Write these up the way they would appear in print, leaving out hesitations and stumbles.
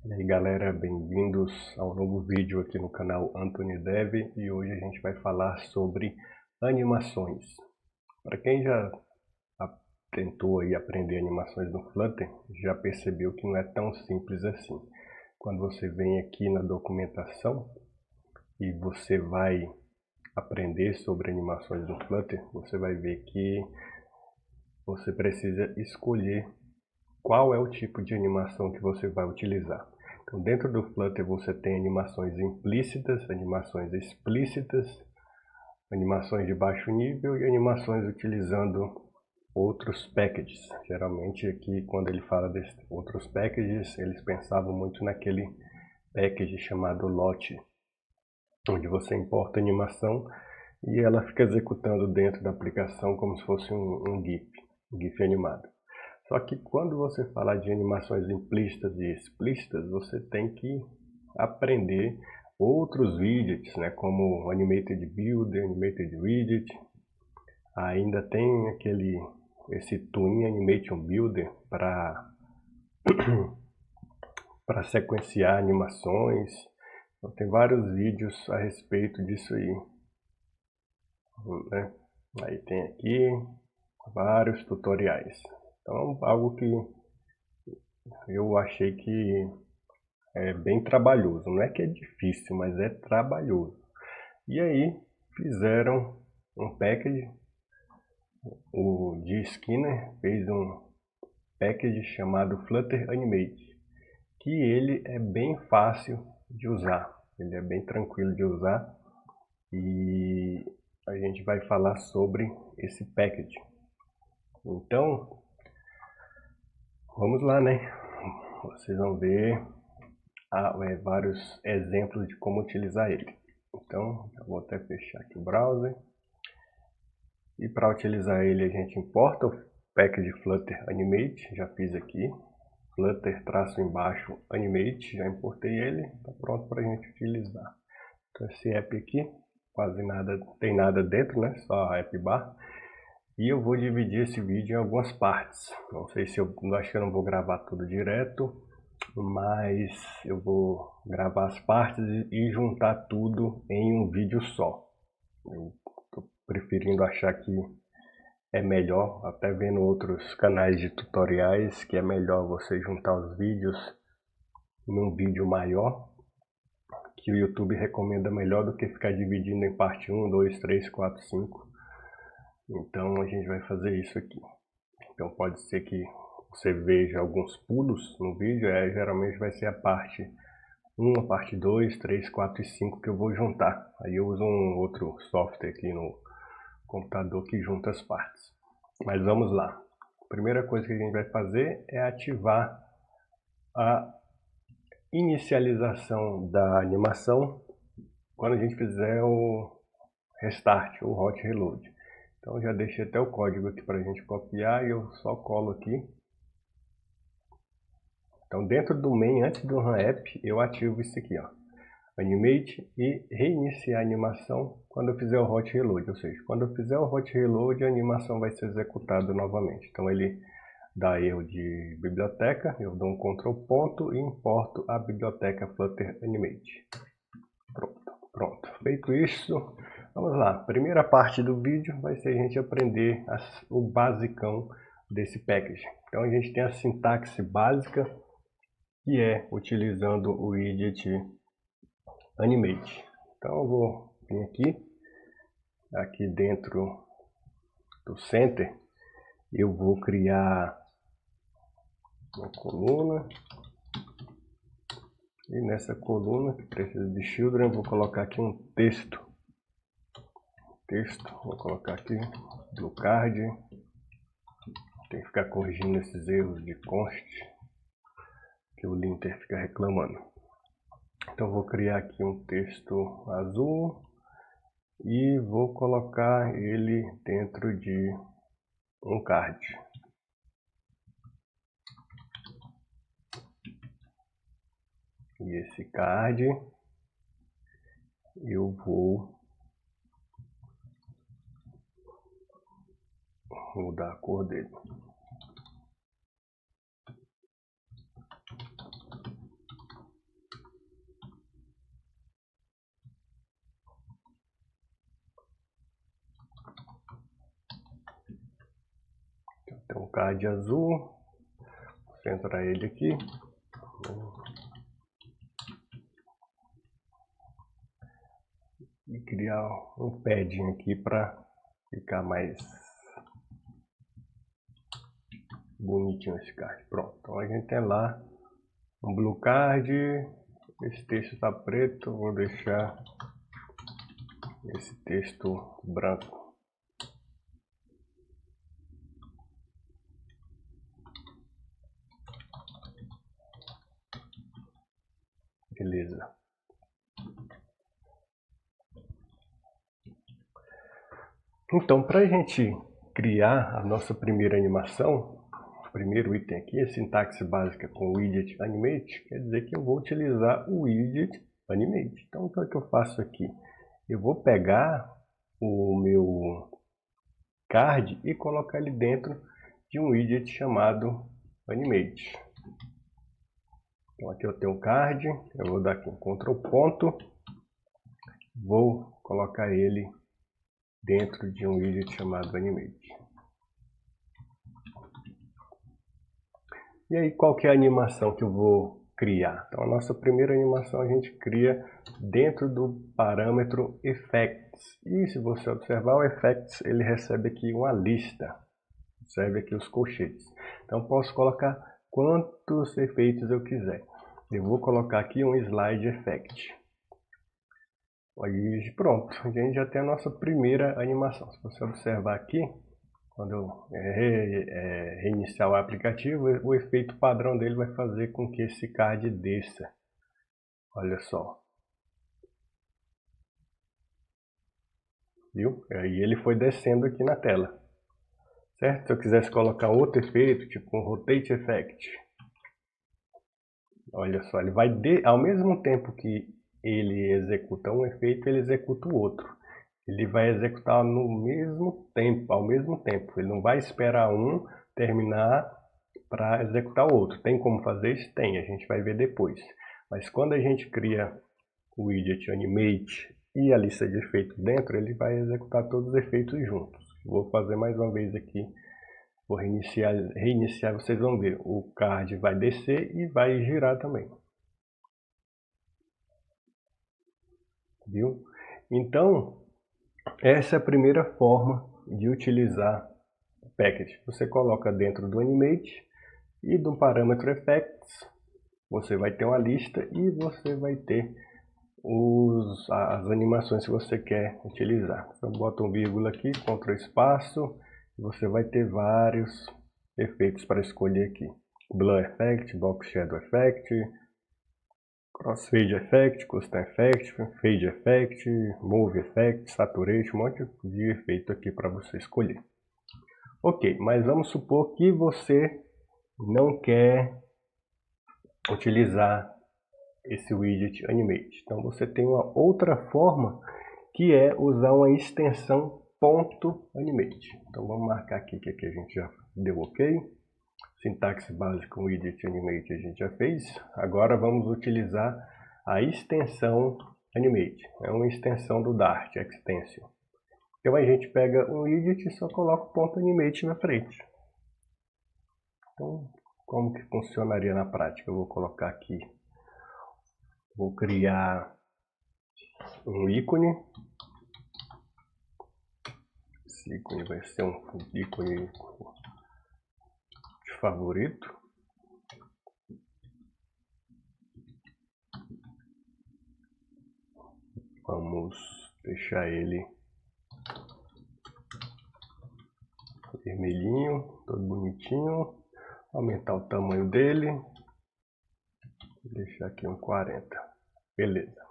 E aí galera, bem-vindos ao novo vídeo aqui no canal Anthony Dev, e hoje a gente vai falar sobre animações. Para quem já tentou aí aprender animações no Flutter, já percebeu que não é tão simples assim. Quando você vem aqui na documentação e você vai aprender sobre animações no Flutter, você vai ver que você precisa escolher qual é o tipo de animação que você vai utilizar. Então, dentro do Flutter você tem animações implícitas, animações explícitas, animações de baixo nível e animações utilizando outros packages. Geralmente aqui, quando ele fala desses outros packages, eles pensavam muito naquele package chamado Lottie, onde você importa a animação e ela fica executando dentro da aplicação como se fosse um GIF animado. Só que quando você fala de animações implícitas e explícitas, você tem que aprender outros widgets, né, como Animated Builder, Animated Widget. Ainda tem esse Twin Animation Builder para sequenciar animações. Então, tem vários vídeos a respeito disso aí, né? Aí tem aqui vários tutoriais. Então, algo que eu achei que é bem trabalhoso. Não é que é difícil, mas é trabalhoso. E aí fizeram um package. O G. Skinner fez um package chamado Flutter Animate, que ele é bem fácil de usar. Ele é bem tranquilo de usar e a gente vai falar sobre esse package. Então, vamos lá, né? Vocês vão ver vários exemplos de como utilizar ele. Então, eu vou até fechar aqui o browser. E para utilizar ele, a gente importa o package Flutter Animate, já fiz aqui. Flutter _ Animate, já importei ele, está pronto para a gente utilizar. Então esse app aqui, quase nada, tem nada dentro, né? Só a app bar. E eu vou dividir esse vídeo em algumas partes. Não sei se acho que eu não vou gravar tudo direto, mas eu vou gravar as partes e juntar tudo em um vídeo só. Eu estou preferindo achar que é melhor, até vendo outros canais de tutoriais, que é melhor você juntar os vídeos num vídeo maior, que o YouTube recomenda melhor do que ficar dividindo em parte 1, 2, 3, 4, 5. Então a gente vai fazer isso aqui. Então pode ser que você veja alguns pulos no vídeo, geralmente vai ser a parte 1, a parte 2, 3, 4 e 5 que eu vou juntar. Aí eu uso um outro software aqui no computador que junta as partes. Mas vamos lá. A primeira coisa que a gente vai fazer é ativar a inicialização da animação quando a gente fizer o restart, o hot reload. Então já deixei até o código aqui para a gente copiar e eu só colo aqui. Então dentro do main, antes do run app, eu ativo isso aqui, ó, animate, e reiniciar a animação quando eu fizer o hot reload. Ou seja, quando eu fizer o hot reload, a animação vai ser executada novamente. Então ele dá erro de biblioteca, eu dou um Ctrl ponto e importo a biblioteca Flutter Animate. Pronto. Feito isso, vamos lá. Primeira parte do vídeo vai ser a gente aprender o basicão desse package. Então a gente tem a sintaxe básica, que é utilizando o widget Animate. Então eu vou vir aqui dentro do Center, eu vou criar uma coluna, e nessa coluna que precisa de children, eu vou colocar aqui um texto. Vou colocar aqui blue card. Tem que ficar corrigindo esses erros de const que o linter fica reclamando. Então vou criar aqui um texto azul e vou colocar ele dentro de um card. E esse card eu vou mudar a cor dele. Tem um card azul, vou centrar ele aqui. E criar um padding aqui para ficar mais bonitinho esse card. Pronto, então a gente tem lá um blue card. Esse texto está preto, vou deixar esse texto branco. Beleza. Então, para a gente criar a nossa primeira animação, o primeiro item aqui, a sintaxe básica com widget animate, quer dizer que eu vou utilizar o widget animate. Então, o que é que eu faço aqui? Eu vou pegar o meu card e colocar ele dentro de um widget chamado animate. Então, aqui eu tenho um card, eu vou dar aqui um Ctrl ponto, vou colocar ele dentro de um widget chamado animate. E aí, qual que é a animação que eu vou criar? Então, a nossa primeira animação a gente cria dentro do parâmetro effects. E se você observar, o effects ele recebe aqui uma lista. Observe aqui os colchetes. Então, posso colocar quantos efeitos eu quiser. Eu vou colocar aqui um slide effect. Aí, pronto, a gente já tem a nossa primeira animação. Se você observar aqui, quando eu reiniciar o aplicativo, o efeito padrão dele vai fazer com que esse card desça. Olha só. Viu? Aí ele foi descendo aqui na tela. Certo? Se eu quisesse colocar outro efeito, tipo um Rotate Effect. Olha só, ele vai ao mesmo tempo que ele executa um efeito, ele executa o outro. Ele vai executar no mesmo tempo, ao mesmo tempo. Ele não vai esperar um terminar para executar o outro. Tem como fazer isso? Tem, a gente vai ver depois. Mas quando a gente cria o widget animate e a lista de efeitos dentro, ele vai executar todos os efeitos juntos. Vou fazer mais uma vez aqui. Vou reiniciar, vocês vão ver. O card vai descer e vai girar também. Viu? Então, essa é a primeira forma de utilizar o package. Você coloca dentro do animate e do parâmetro effects, você vai ter uma lista e você vai ter as animações que você quer utilizar. Então, bota um vírgula aqui, Ctrl espaço, você vai ter vários efeitos para escolher aqui. Blur Effect, Box Shadow Effect, Crossfade Effect, Custom Effect, Fade Effect, Move Effect, Saturation, um monte de efeito aqui para você escolher. Ok, mas vamos supor que você não quer utilizar esse widget animate. Então você tem uma outra forma que é usar uma extensão .animate. Então vamos marcar aqui que aqui a gente já deu ok. Sintaxe básica widget animate a gente já fez. Agora vamos utilizar a extensão animate. É uma extensão do Dart extension. Então a gente pega um widget e só coloca o .animate na frente. Então como que funcionaria na prática? Eu vou colocar aqui. Vou criar um ícone. Esse ícone vai ser um ícone de favorito. Vamos deixar ele vermelhinho, todo bonitinho. Aumentar o tamanho dele. Vou deixar aqui um 40. Beleza.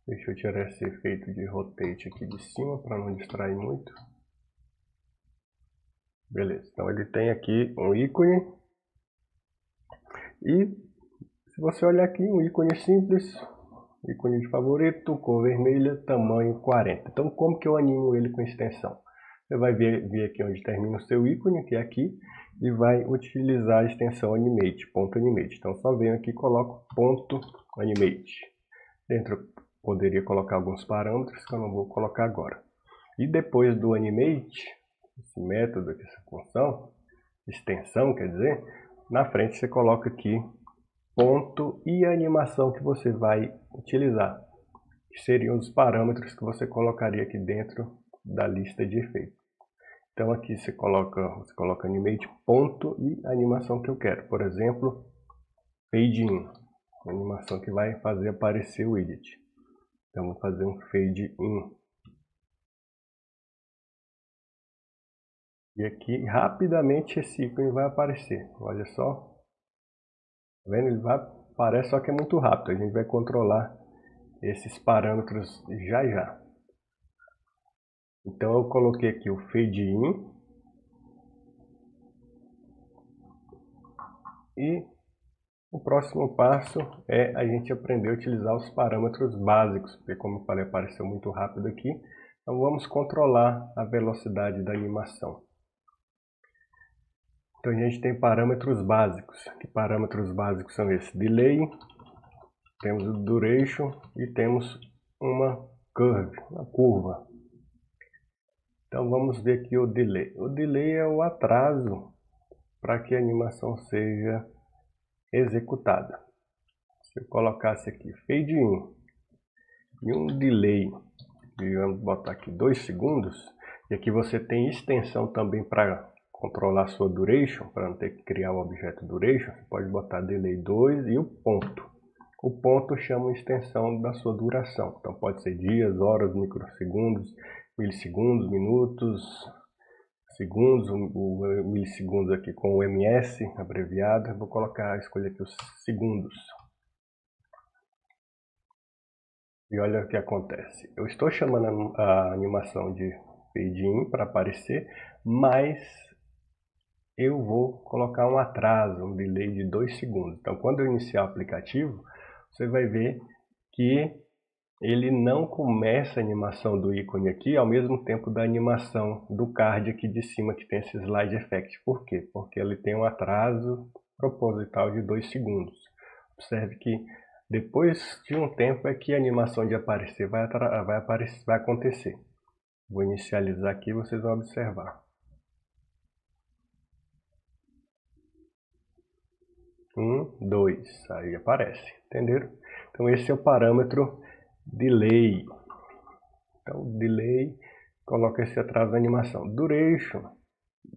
Deixa eu tirar esse efeito de rotate aqui de cima para não distrair muito. Beleza, então ele tem aqui um ícone. E se você olhar aqui, um ícone simples, ícone de favorito, cor vermelha, tamanho 40. Então como que eu animo ele com extensão? Você vai vir aqui onde termina o seu ícone, que é aqui, e vai utilizar a extensão animate, .animate. Então só venho aqui e coloco .animate. Dentro poderia colocar alguns parâmetros que eu não vou colocar agora. E depois do animate, esse método aqui, essa função, extensão quer dizer, na frente você coloca aqui ponto e a animação que você vai utilizar, que seriam os parâmetros que você colocaria aqui dentro da lista de efeitos. Então aqui você coloca animate ponto e a animação que eu quero, por exemplo, fade in, uma animação que vai fazer aparecer o widget. Então vou fazer um fade in. E aqui rapidamente esse ícone vai aparecer, olha só. Tá vendo? Ele aparece, só que é muito rápido, a gente vai controlar esses parâmetros já já. Então eu coloquei aqui o fade in e o próximo passo é a gente aprender a utilizar os parâmetros básicos, porque como eu falei, apareceu muito rápido aqui. Então vamos controlar a velocidade da animação. Então a gente tem parâmetros básicos. Que parâmetros básicos são esses? Delay, temos o duration e temos uma curve, uma curva. Então vamos ver aqui o delay. O delay é o atraso para que a animação seja executada. Se eu colocasse aqui fade in e um delay, vamos botar aqui 2 segundos, e aqui você tem extensão também para controlar a sua duration, para não ter que criar o objeto duration, você pode botar delay 2 e o ponto. O ponto chama a extensão da sua duração, então pode ser dias, horas, microsegundos, milissegundos, minutos, segundos, o milissegundos aqui com o ms abreviado, vou escolher aqui os segundos. E olha o que acontece, eu estou chamando a animação de fade in para aparecer, mas eu vou colocar um atraso, um delay de 2 segundos. Então quando eu iniciar o aplicativo, você vai ver que ele não começa a animação do ícone aqui ao mesmo tempo da animação do card aqui de cima, que tem esse slide effect. Por quê? Porque ele tem um atraso proposital de 2 segundos. Observe que depois de um tempo é que a animação de aparecer vai acontecer. Vou inicializar aqui e vocês vão observar. 1, 2, aí aparece, entenderam? Então esse é o parâmetro delay. Então delay coloca esse atraso da animação. Duration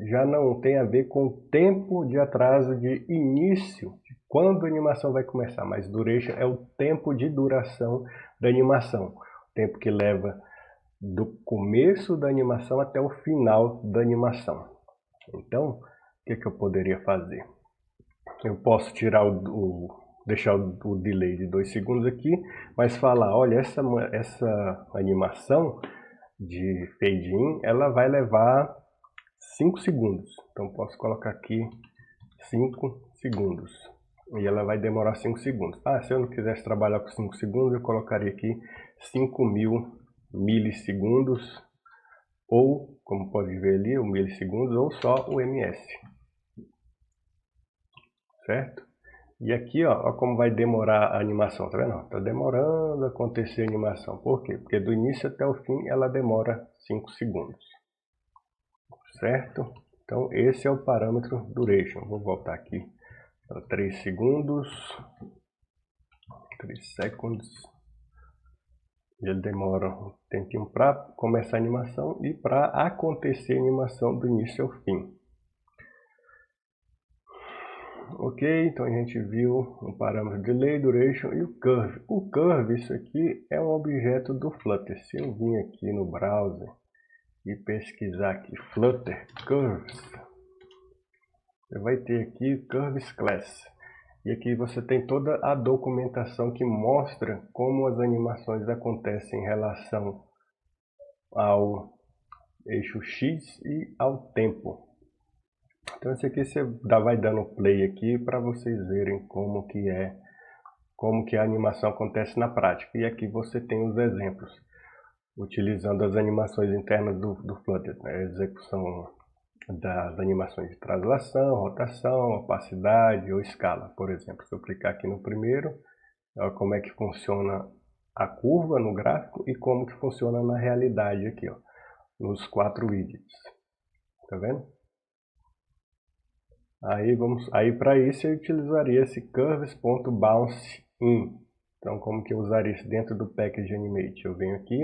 já não tem a ver com o tempo de atraso de início, de quando a animação vai começar, mas duration é o tempo de duração da animação, o tempo que leva do começo da animação até o final da animação. Então, o que eu poderia fazer? Eu posso tirar deixar o delay de 2 segundos aqui, mas falar, olha, essa animação de fade in, ela vai levar 5 segundos. Então posso colocar aqui 5 segundos. E ela vai demorar 5 segundos. Se eu não quisesse trabalhar com 5 segundos, eu colocaria aqui 5.000 milissegundos, ou, como pode ver ali, o milissegundos, ou só o ms. Certo? E aqui, ó como vai demorar a animação, tá vendo? Tá demorando a acontecer a animação. Por quê? Porque do início até o fim ela demora 5 segundos. Certo? Então esse é o parâmetro duration. Vou voltar aqui para 3 segundos. 3 seconds. Ele demora um tempinho para começar a animação e para acontecer a animação do início ao fim. Ok, então a gente viu o parâmetro delay, duration e o curve. O curve, isso aqui é um objeto do Flutter. Se eu vim aqui no browser e pesquisar aqui Flutter Curves, você vai ter aqui Curves Class. E aqui você tem toda a documentação que mostra como as animações acontecem em relação ao eixo X e ao tempo. Então esse aqui você vai dando play aqui para vocês verem como que a animação acontece na prática. E aqui você tem os exemplos, utilizando as animações internas do Flutter, né? A execução das animações de translação, rotação, opacidade ou escala, por exemplo. Se eu clicar aqui no primeiro, olha como é que funciona a curva no gráfico e como que funciona na realidade aqui, ó, nos 4 widgets. Tá vendo? Aí para isso eu utilizaria esse curves.bounce_in. Então como que eu usaria isso dentro do package animate? Eu venho aqui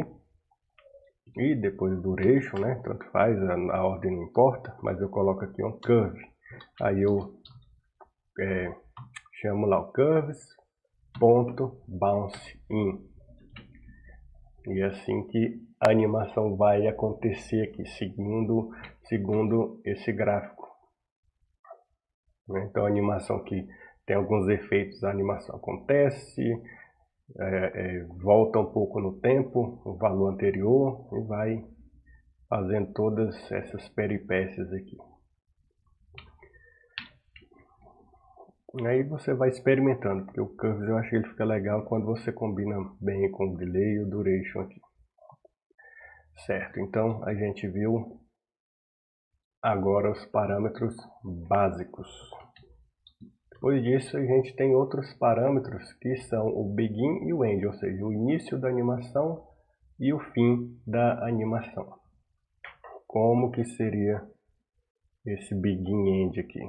e depois do duration, né? Tanto faz, a ordem não importa, mas eu coloco aqui um curve. Aí eu chamo lá o curves.bounce_in. E é assim que a animação vai acontecer aqui, segundo esse gráfico. Então a animação que tem alguns efeitos, a animação acontece, volta um pouco no tempo, o valor anterior, e vai fazendo todas essas peripécias aqui. Aí você vai experimentando, porque o Curves eu acho que ele fica legal quando você combina bem com o Delay e o Duration aqui. Certo, então a gente viu agora os parâmetros básicos. Depois disso a gente tem outros parâmetros que são o Begin e o End, ou seja, o início da animação e o fim da animação. Como que seria esse Begin e End aqui?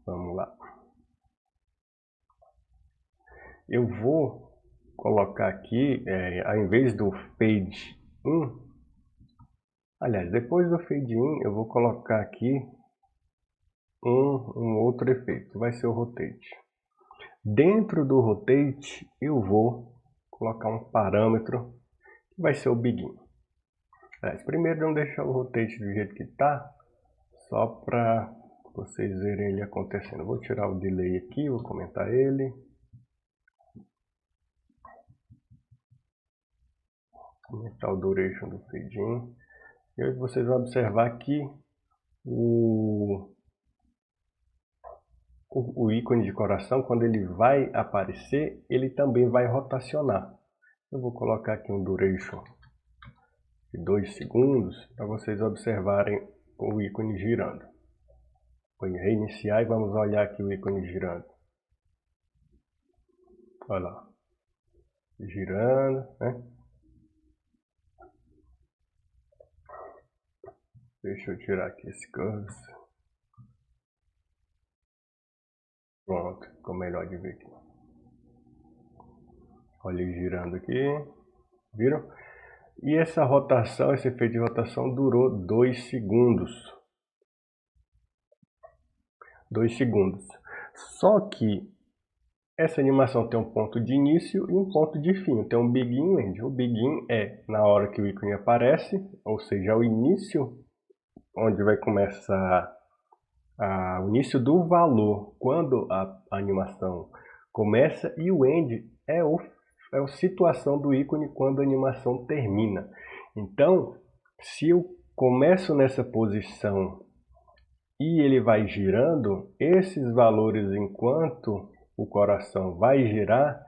Vamos lá. Eu vou colocar aqui, ao invés do Fade In, aliás, depois do Fade In, eu vou colocar aqui um outro efeito, vai ser o Rotate. Dentro do Rotate, eu vou colocar um parâmetro que vai ser o Begin. Primeiro, vamos deixar o Rotate do jeito que está, só para vocês verem ele acontecendo. Eu vou tirar o Delay aqui, vou comentar ele. Aumentar o Duration do Fade In. E aí vocês vão observar que o ícone de coração, quando ele vai aparecer, ele também vai rotacionar. Eu vou colocar aqui um duration de 2 segundos para vocês observarem o ícone girando. Vou reiniciar e vamos olhar aqui o ícone girando. Olha lá, girando, né? Deixa eu tirar aqui esse curves. Pronto, ficou melhor de ver aqui. Olha ele girando aqui, viram? E essa rotação, esse efeito de rotação durou 2 segundos. 2 segundos. Só que essa animação tem um ponto de início e um ponto de fim. Tem um Begin e um End. O Begin é na hora que o ícone aparece, ou seja, o início, onde vai começar o início do valor quando a animação começa, e o End é a situação do ícone quando a animação termina. Então, se eu começo nessa posição e ele vai girando, esses valores, enquanto o coração vai girar,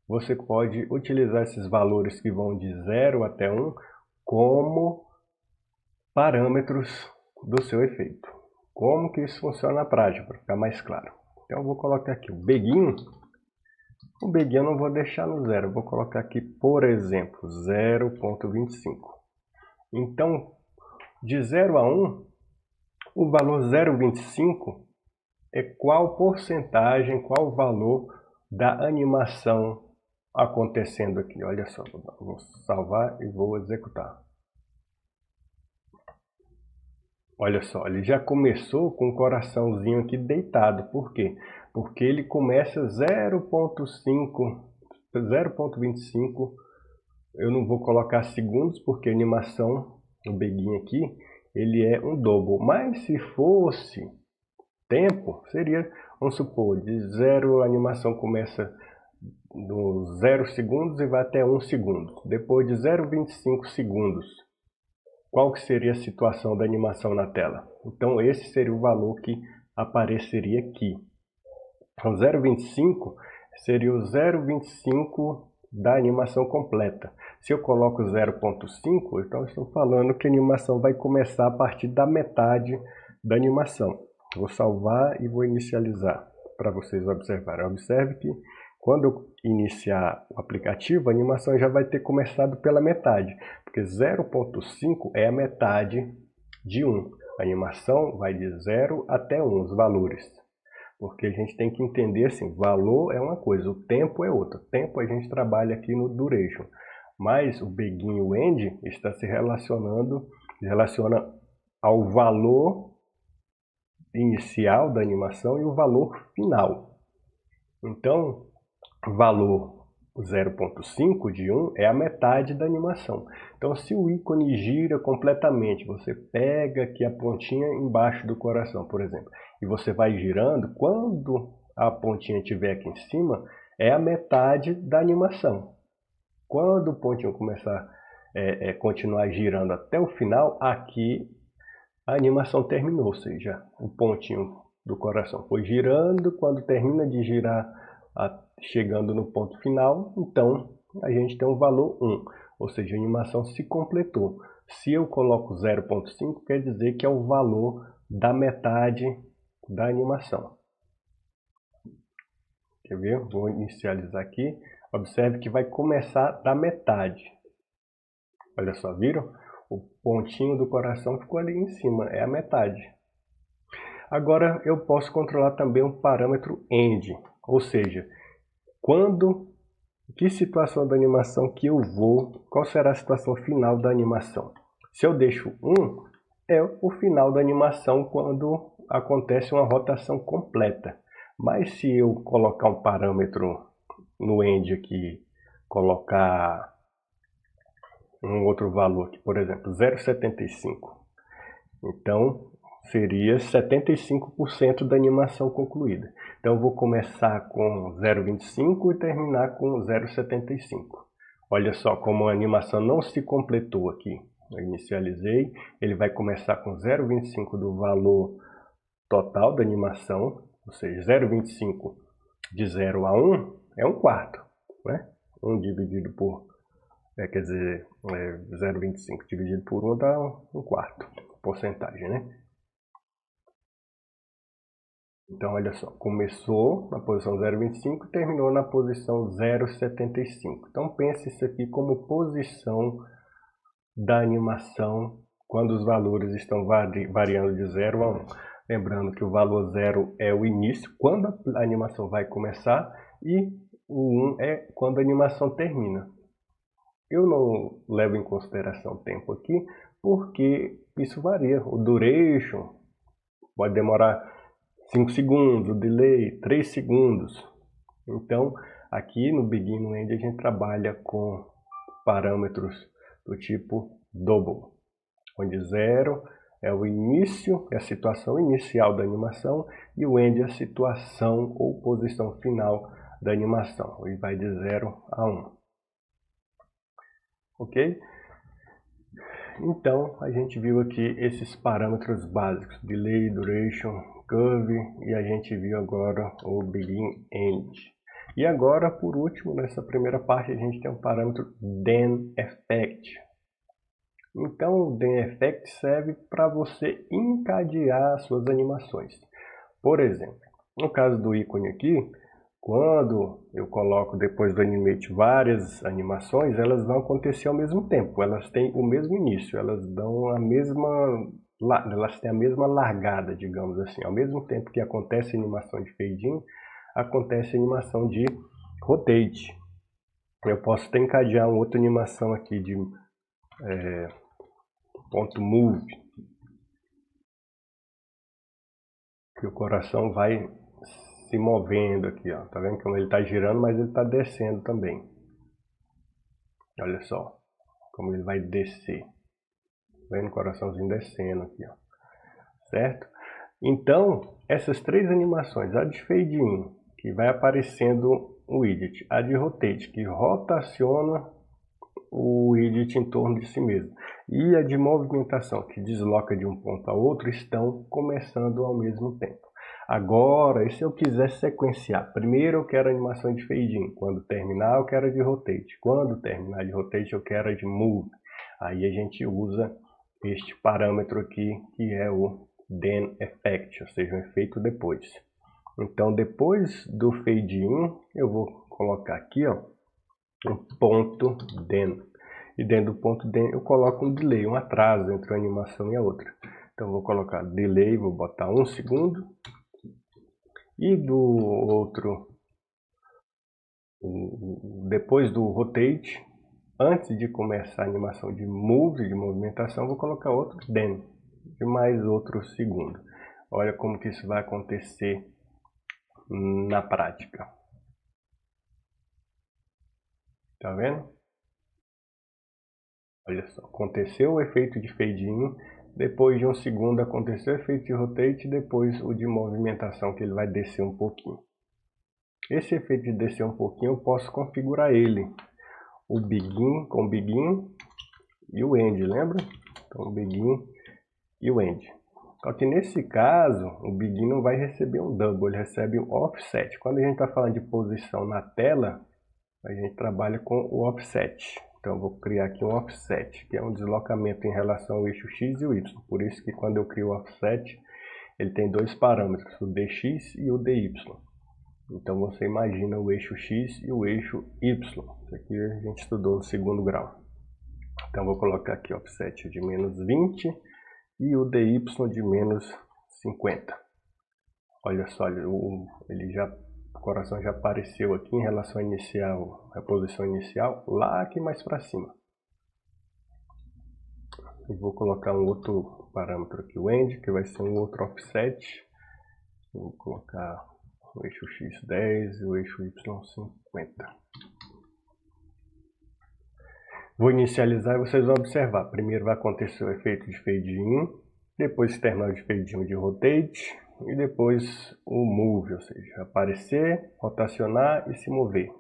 você pode utilizar esses valores que vão de 0 até 1 como parâmetros do seu efeito. Como que isso funciona na prática, para ficar mais claro. Então eu vou colocar aqui o Begin. O Begin eu não vou deixar no 0, eu vou colocar aqui, por exemplo, 0.25. Então, de 0 a 1, o valor 0,25 é qual porcentagem, qual valor da animação acontecendo aqui. Olha só, vou salvar e vou executar. Olha só, ele já começou com um coraçãozinho aqui deitado. Por quê? Porque ele começa 0.25. Eu não vou colocar segundos, porque a animação, o Begin aqui, ele é um double. Mas se fosse tempo, seria, vamos supor, de 0 a animação começa no 0 segundos e vai até 1 segundo. Depois de 0,25 segundos, qual que seria a situação da animação na tela? Então esse seria o valor que apareceria aqui. Então 0,25 seria o 0,25 da animação completa. Se eu coloco 0,5, então estou falando que a animação vai começar a partir da metade da animação. Vou salvar e vou inicializar para vocês observarem. Observe que Quando eu iniciar o aplicativo, a animação já vai ter começado pela metade, porque 0.5 é a metade de 1. A animação vai de 0 até 1, os valores. Porque a gente tem que entender assim, valor é uma coisa, o tempo é outra. O tempo a gente trabalha aqui no duration. Mas o begin e o end está se relaciona ao valor inicial da animação e o valor final. Então, valor 0.5 de 1 é a metade da animação. Então, se o ícone gira completamente, você pega aqui a pontinha embaixo do coração, por exemplo, e você vai girando, quando a pontinha estiver aqui em cima, é a metade da animação. Quando o pontinho começar continuar girando até o final, aqui a animação terminou, ou seja, o pontinho do coração foi girando, quando termina de girar, chegando no ponto final, então a gente tem um valor 1, ou seja, a animação se completou. Se eu coloco 0.5, quer dizer que é o valor da metade da animação. Quer ver? Vou inicializar aqui. Observe que vai começar da metade. Olha só, viram? O pontinho do coração ficou ali em cima, é a metade. Agora eu posso controlar também um parâmetro end, ou seja, que situação da animação que eu vou, qual será a situação final da animação. Se eu deixo 1, é o final da animação quando acontece uma rotação completa. Mas se eu colocar um parâmetro no end aqui, colocar um outro valor aqui, por exemplo, 0,75. Então, seria 75% da animação concluída. Então, eu vou começar com 0,25 e terminar com 0,75. Olha só como a animação não se completou aqui. Eu inicializei, ele vai começar com 0,25 do valor total da animação, ou seja, 0,25 de 0 a 1 é 1/4, né? 1 dividido por, quer dizer, 0,25 dividido por 1 dá 1/4, porcentagem, né? Então, olha só, começou na posição 0,25 e terminou na posição 0,75. Então, pense isso aqui como posição da animação quando os valores estão variando de 0 a 1. Lembrando que o valor 0 é o início, quando a animação vai começar, e o 1 é quando a animação termina. Eu não levo em consideração o tempo aqui, porque isso varia. O duration pode demorar 5 segundos, o delay 3 segundos. Então, aqui no begin e no end a gente trabalha com parâmetros do tipo double, onde 0 é o início, é a situação inicial da animação, e o end é a situação ou posição final da animação, e vai de 0 a 1. Ok? Então, a gente viu aqui esses parâmetros básicos, delay, duration, curve, e a gente viu agora o begin, end. E agora, por último, nessa primeira parte, a gente tem um parâmetro then effect. Então, o then effect serve para você encadear suas animações. Por exemplo, no caso do ícone aqui, quando eu coloco depois do animate várias animações, elas vão acontecer ao mesmo tempo, elas têm o mesmo início, elas têm a mesma largada, digamos assim. Ao mesmo tempo que acontece a animação de fade in, acontece a animação de rotate. Eu posso até encadear uma outra animação aqui de ponto move, que o coração vai se movendo aqui, ó. Tá vendo como ele está girando, mas ele está descendo também. Olha só como ele vai descer. Tá vendo o coraçãozinho descendo aqui, ó. Certo? Então, essas três animações, a de fade in, que vai aparecendo o widget, a de rotate, que rotaciona o widget em torno de si mesmo, e a de movimentação, que desloca de um ponto a outro, estão começando ao mesmo tempo. Agora, e se eu quiser sequenciar? Primeiro eu quero a animação de fade in, quando terminar eu quero a de rotate, quando terminar de rotate eu quero a de move. Aí a gente usa este parâmetro aqui, que é o then effect, ou seja, um efeito depois. Então, depois do fade in, eu vou colocar aqui, ó, um ponto den. E dentro do ponto den eu coloco um delay, um atraso entre uma animação e a outra. Então eu vou colocar delay, vou botar 1 segundo. E do outro, depois do rotate, antes de começar a animação de move, de movimentação, vou colocar outro den, de mais outro segundo. Olha como que isso vai acontecer na prática. Tá vendo? Olha só, aconteceu o efeito de fade in, depois de 1 segundo aconteceu o efeito de rotate, depois o de movimentação, que ele vai descer um pouquinho. Esse efeito de descer um pouquinho eu posso configurar ele. O begin com o begin e o end, lembra? Então o begin e o end. Só que nesse caso, o begin não vai receber um double, ele recebe um offset. Quando a gente está falando de posição na tela, a gente trabalha com o offset. Então eu vou criar aqui um offset, que é um deslocamento em relação ao eixo X e o Y. Por isso que quando eu crio o offset, ele tem dois parâmetros, o dx e o dy. Então você imagina o eixo X e o eixo Y. Isso aqui a gente estudou no segundo grau. Então vou colocar aqui offset de menos 20 e o dy de menos 50. Olha só, ele já, o coração já apareceu aqui em relação à inicial, a posição inicial, lá aqui mais para cima. Eu vou colocar um outro parâmetro aqui, o end, que vai ser um outro offset. Vou colocar o eixo X 10 e o eixo Y 50. Vou inicializar e vocês vão observar. Primeiro vai acontecer o efeito de fade in, depois terminar de fade in de rotate e depois o move, ou seja, aparecer, rotacionar e se mover.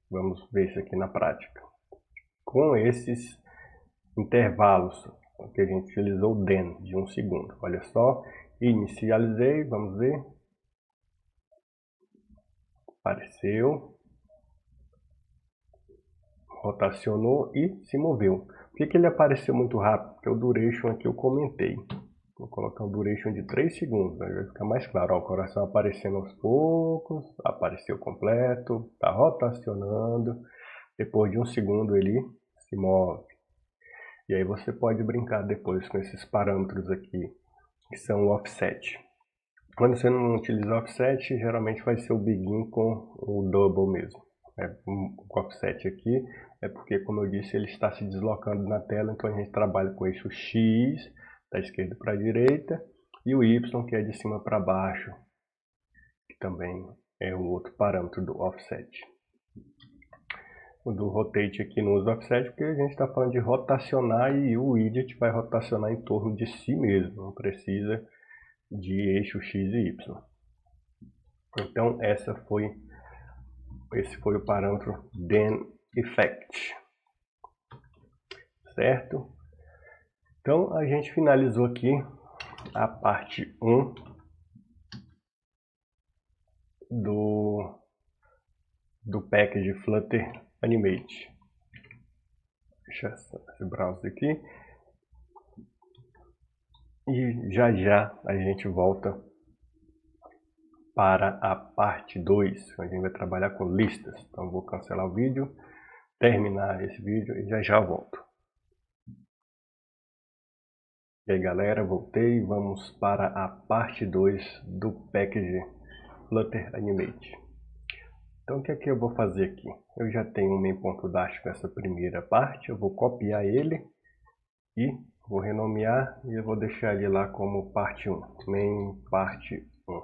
Vamos ver isso aqui na prática. Com esses intervalos que a gente utilizou o den de 1 segundo. Olha só, inicializei, vamos ver. Apareceu, rotacionou e se moveu. Por que ele apareceu muito rápido? Porque o duration aqui eu comentei. Vou colocar um duration de 3 segundos, aí vai ficar mais claro. Ó, o coração aparecendo aos poucos, apareceu completo, está rotacionando. Depois de 1 segundo ele se move. E aí você pode brincar depois com esses parâmetros aqui, que são o offset. Quando você não utiliza offset, geralmente vai ser o begin com o double mesmo. O offset aqui é porque, como eu disse, ele está se deslocando na tela, então a gente trabalha com o eixo X, da esquerda para a direita, e o Y, que é de cima para baixo, que também é o outro parâmetro do offset. O do rotate aqui não usa offset porque a gente está falando de rotacionar e o widget vai rotacionar em torno de si mesmo, não precisa de eixo X e Y. Então esse foi o parâmetro den effect, certo? Então a gente finalizou aqui a parte 1 do package Flutter Animate. Deixa esse browser aqui. E já a gente volta para a parte 2, onde a gente vai trabalhar com listas. Então vou cancelar o vídeo, terminar esse vídeo e já volto. E aí galera, voltei, vamos para a parte 2 do package Flutter Animate. Então o que é que eu vou fazer aqui? Eu já tenho um main.dash com essa primeira parte, eu vou copiar ele e vou renomear e eu vou deixar ele lá como parte 1, main parte 1.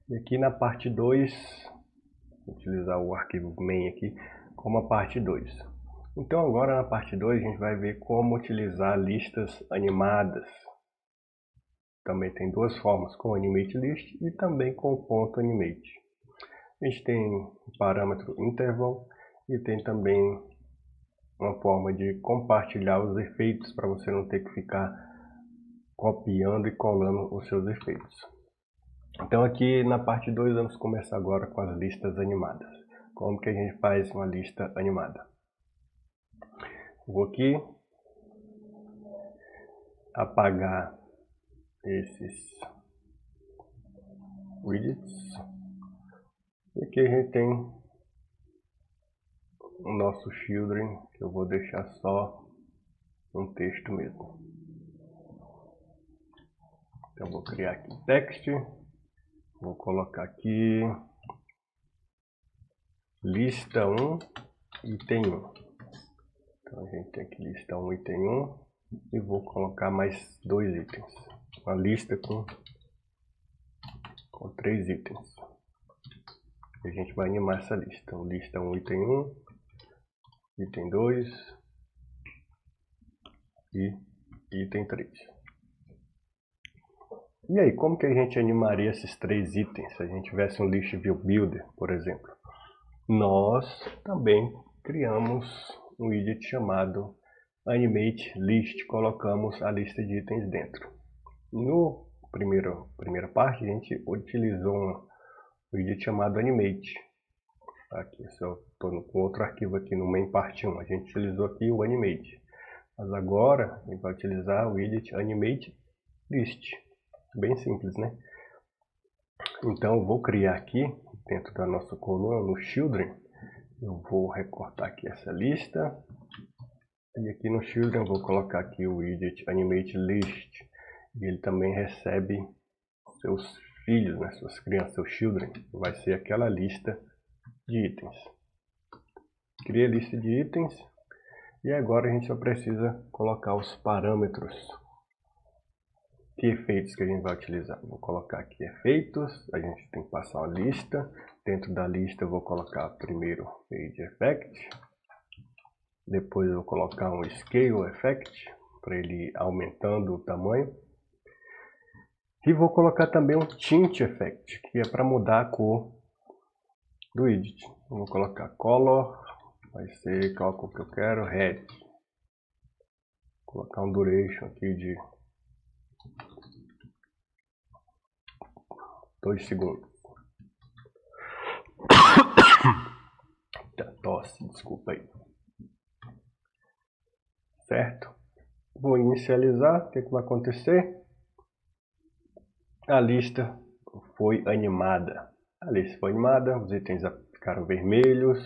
E aqui na parte 2, vou utilizar o arquivo main aqui como a parte 2. Então agora na parte 2 a gente vai ver como utilizar listas animadas. Também tem duas formas, com animate list e também com ponto animate. A gente tem o parâmetro interval e tem também uma forma de compartilhar os efeitos para você não ter que ficar copiando e colando os seus efeitos. Então aqui na parte 2 vamos começar agora com as listas animadas. Como que a gente faz uma lista animada? Vou aqui apagar esses widgets. E aqui a gente tem o nosso children, que eu vou deixar só um texto mesmo. Então vou criar aqui text, vou colocar aqui lista 1, item 1. Então a gente tem aqui lista 1, item 1, e vou colocar mais 2 itens. Uma lista com 3 itens. E a gente vai animar essa lista. Então, lista 1, item 1, item 2 e item 3. E aí, como que a gente animaria esses 3 itens se a gente tivesse um List View Builder, por exemplo? Nós também criamos um widget chamado Animate List, colocamos a lista de itens dentro. No primeira parte, a gente utilizou um widget chamado Animate. Aqui, se eu estou com outro arquivo aqui no main part 1, a gente utilizou aqui o Animate. Mas agora, a gente vai utilizar o widget Animate List. Bem simples, né? Então, eu vou criar aqui, dentro da nossa coluna, no Children, eu vou recortar aqui essa lista. E aqui no Children, eu vou colocar aqui o widget Animate List. E ele também recebe seus filhos, né? Suas crianças, seus Children. Vai ser aquela lista de itens. Criei a lista de itens. E agora a gente só precisa colocar os parâmetros. Que efeitos que a gente vai utilizar? Vou colocar aqui efeitos, a gente tem que passar uma lista. Dentro da lista eu vou colocar primeiro Page Effect. Depois eu vou colocar um Scale Effect, para ele ir aumentando o tamanho. E vou colocar também um Tint Effect, que é para mudar a cor do widget. Eu vou colocar Color, vai ser qual cor que eu quero, Red. Vou colocar um Duration aqui de 2 segundos. Tosse, desculpa aí. Certo? Vou inicializar, o que vai acontecer? A lista foi animada. A lista foi animada, os itens ficaram vermelhos,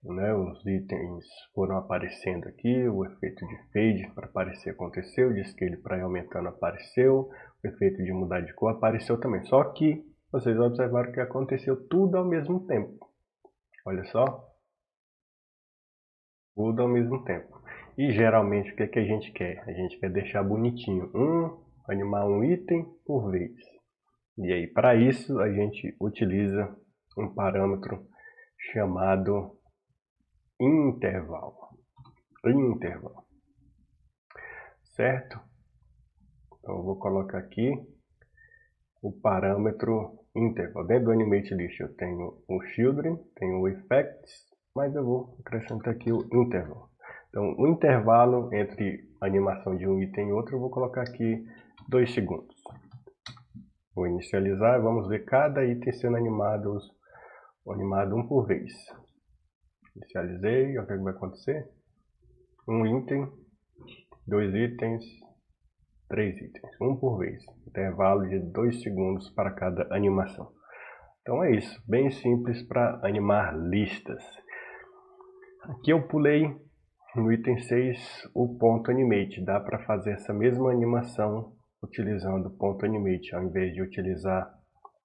né? Os itens foram aparecendo aqui, o efeito de fade para aparecer aconteceu, o de scale para ir aumentando apareceu, o efeito de mudar de cor apareceu também. Só que vocês observaram que aconteceu tudo ao mesmo tempo. Olha só. Tudo ao mesmo tempo. E geralmente o que a gente quer? A gente quer deixar bonitinho, animar um item por vez. E aí, para isso, a gente utiliza um parâmetro chamado intervalo. Certo? Então, eu vou colocar aqui o parâmetro interval. Dentro do Animate List eu tenho o Children, tenho o Effects, mas eu vou acrescentar aqui o interval. Então, o intervalo entre a animação de um item e outro, eu vou colocar aqui 2 segundos. Vou inicializar e vamos ver cada item sendo animado um por vez. Inicializei, olha o que vai acontecer. Um item, 2 itens, 3 itens, um por vez. Intervalo de 2 segundos para cada animação. Então é isso, bem simples para animar listas. Aqui eu pulei no item 6 o ponto animate. Dá para fazer essa mesma animação utilizando o ponto animate, ao invés de utilizar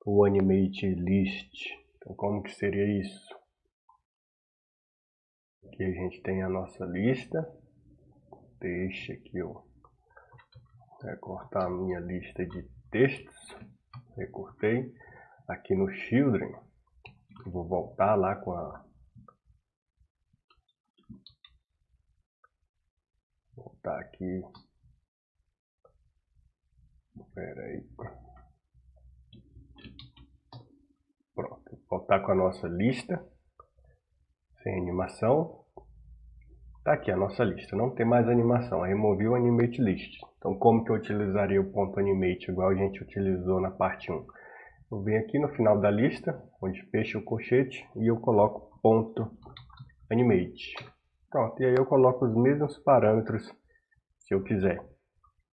o animate list. Então como que seria isso? Aqui a gente tem a nossa lista. Deixa aqui eu recortar a minha lista de textos. Recortei. Aqui no Children, vou voltar lá com a... Voltar aqui. Espera aí. Pronto. Voltar com a nossa lista. Sem animação. Tá aqui a nossa lista. Não tem mais animação. Eu removi o Animate List. Então como que eu utilizaria o ponto Animate igual a gente utilizou na parte 1? Eu venho aqui no final da lista, onde fecha o colchete, e eu coloco ponto Animate. Pronto, e aí eu coloco os mesmos parâmetros se eu quiser.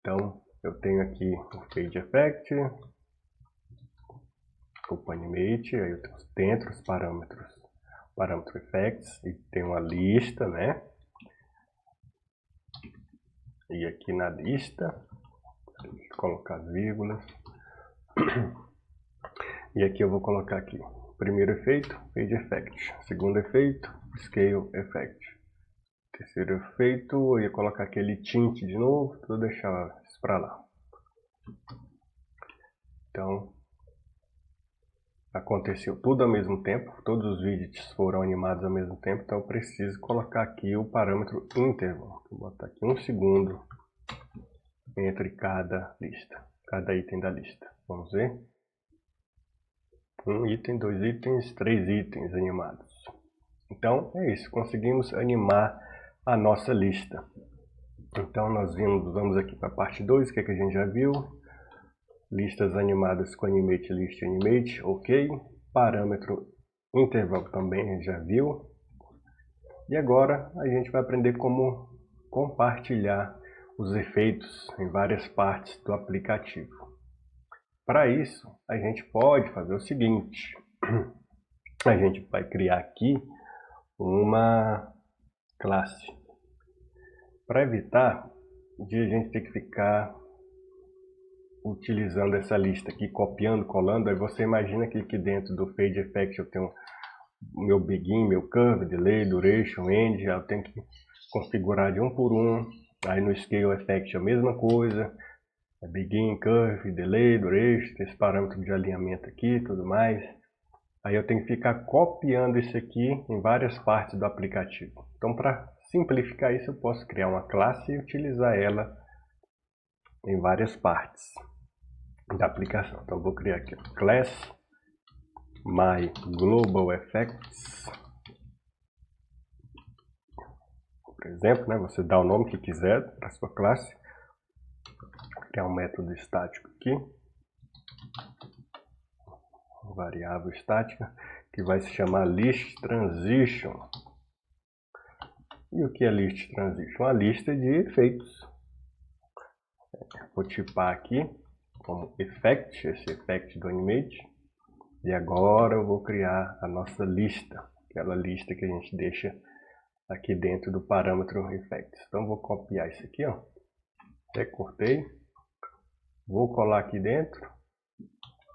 Então, eu tenho aqui o Fade Effect, SuperAnimate, aí eu tenho dentro os parâmetro effects, e tem uma lista, né? E aqui na lista, colocar as vírgulas. E aqui eu vou colocar aqui, primeiro efeito, Fade Effect. Segundo efeito, Scale Effect. Terceiro efeito, eu ia colocar aquele tint de novo, vou deixar isso para lá. Então, aconteceu tudo ao mesmo tempo, todos os widgets foram animados ao mesmo tempo, então eu preciso colocar aqui o parâmetro interval. Vou botar aqui 1 segundo entre cada lista, cada item da lista. Vamos ver. 1 item, 2 itens, 3 itens animados. Então é isso, conseguimos animar a nossa lista. Então nós vamos aqui para a parte 2, que é que a gente já viu. Listas animadas com Animate, List Animate, ok. Parâmetro interval também a gente já viu. E agora a gente vai aprender como compartilhar os efeitos em várias partes do aplicativo. Para isso, a gente pode fazer o seguinte. A gente vai criar aqui uma classe. Para evitar de a gente ter que ficar utilizando essa lista aqui, copiando, colando, aí você imagina que aqui dentro do Fade Effect eu tenho meu Begin, meu Curve, Delay, Duration, End, eu tenho que configurar de um por um. Aí no Scale Effect a mesma coisa, Begin, Curve, Delay, Duration, tem esse parâmetro de alinhamento aqui e tudo mais. Aí eu tenho que ficar copiando isso aqui em várias partes do aplicativo. Então, para simplificar isso, eu posso criar uma classe e utilizar ela em várias partes da aplicação. Então, eu vou criar aqui class myGlobalEffects. Por exemplo, né, você dá o nome que quiser para a sua classe. Vou criar um método estático aqui. Variável estática que vai se chamar listTransition. E o que é listTransition? Uma lista de efeitos. Vou tipar aqui como effect, esse effect do Animate. E agora eu vou criar a nossa lista, aquela lista que a gente deixa aqui dentro do parâmetro effects. Então vou copiar isso aqui, ó. Recortei. Vou colar aqui dentro.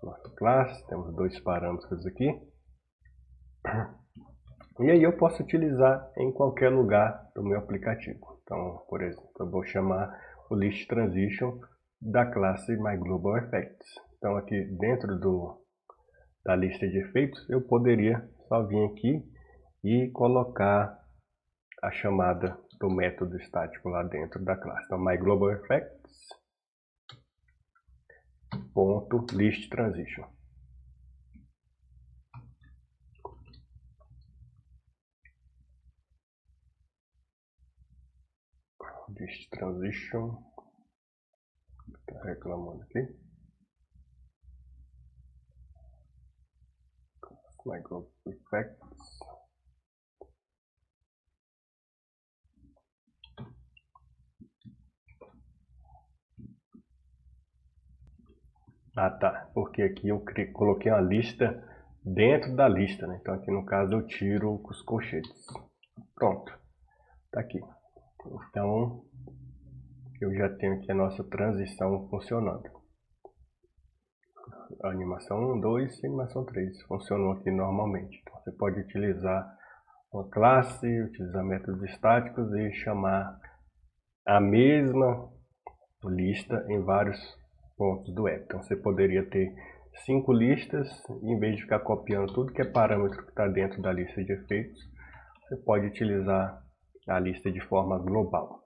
Nossa classe, temos dois parâmetros aqui. E aí eu posso utilizar em qualquer lugar do meu aplicativo. Então, por exemplo, eu vou chamar o listTransition da classe myGlobalEffects. Então aqui dentro da lista de efeitos, eu poderia só vir aqui e colocar a chamada do método estático lá dentro da classe. Então myGlobalEffects.listTransition. listTransition. Está reclamando aqui. myGlobalEffects. Ah, tá. Porque aqui eu coloquei uma lista dentro da lista, né? Então aqui no caso eu tiro os colchetes. Pronto. Tá aqui. Então eu já tenho aqui a nossa transição funcionando. A animação 1, 2 e animação 3 funcionou aqui normalmente. Então você pode utilizar uma classe, utilizar métodos estáticos e chamar a mesma lista em vários pontos do app. Então você poderia ter 5 listas, e em vez de ficar copiando tudo que é parâmetro que está dentro da lista de efeitos, você pode utilizar a lista de forma global.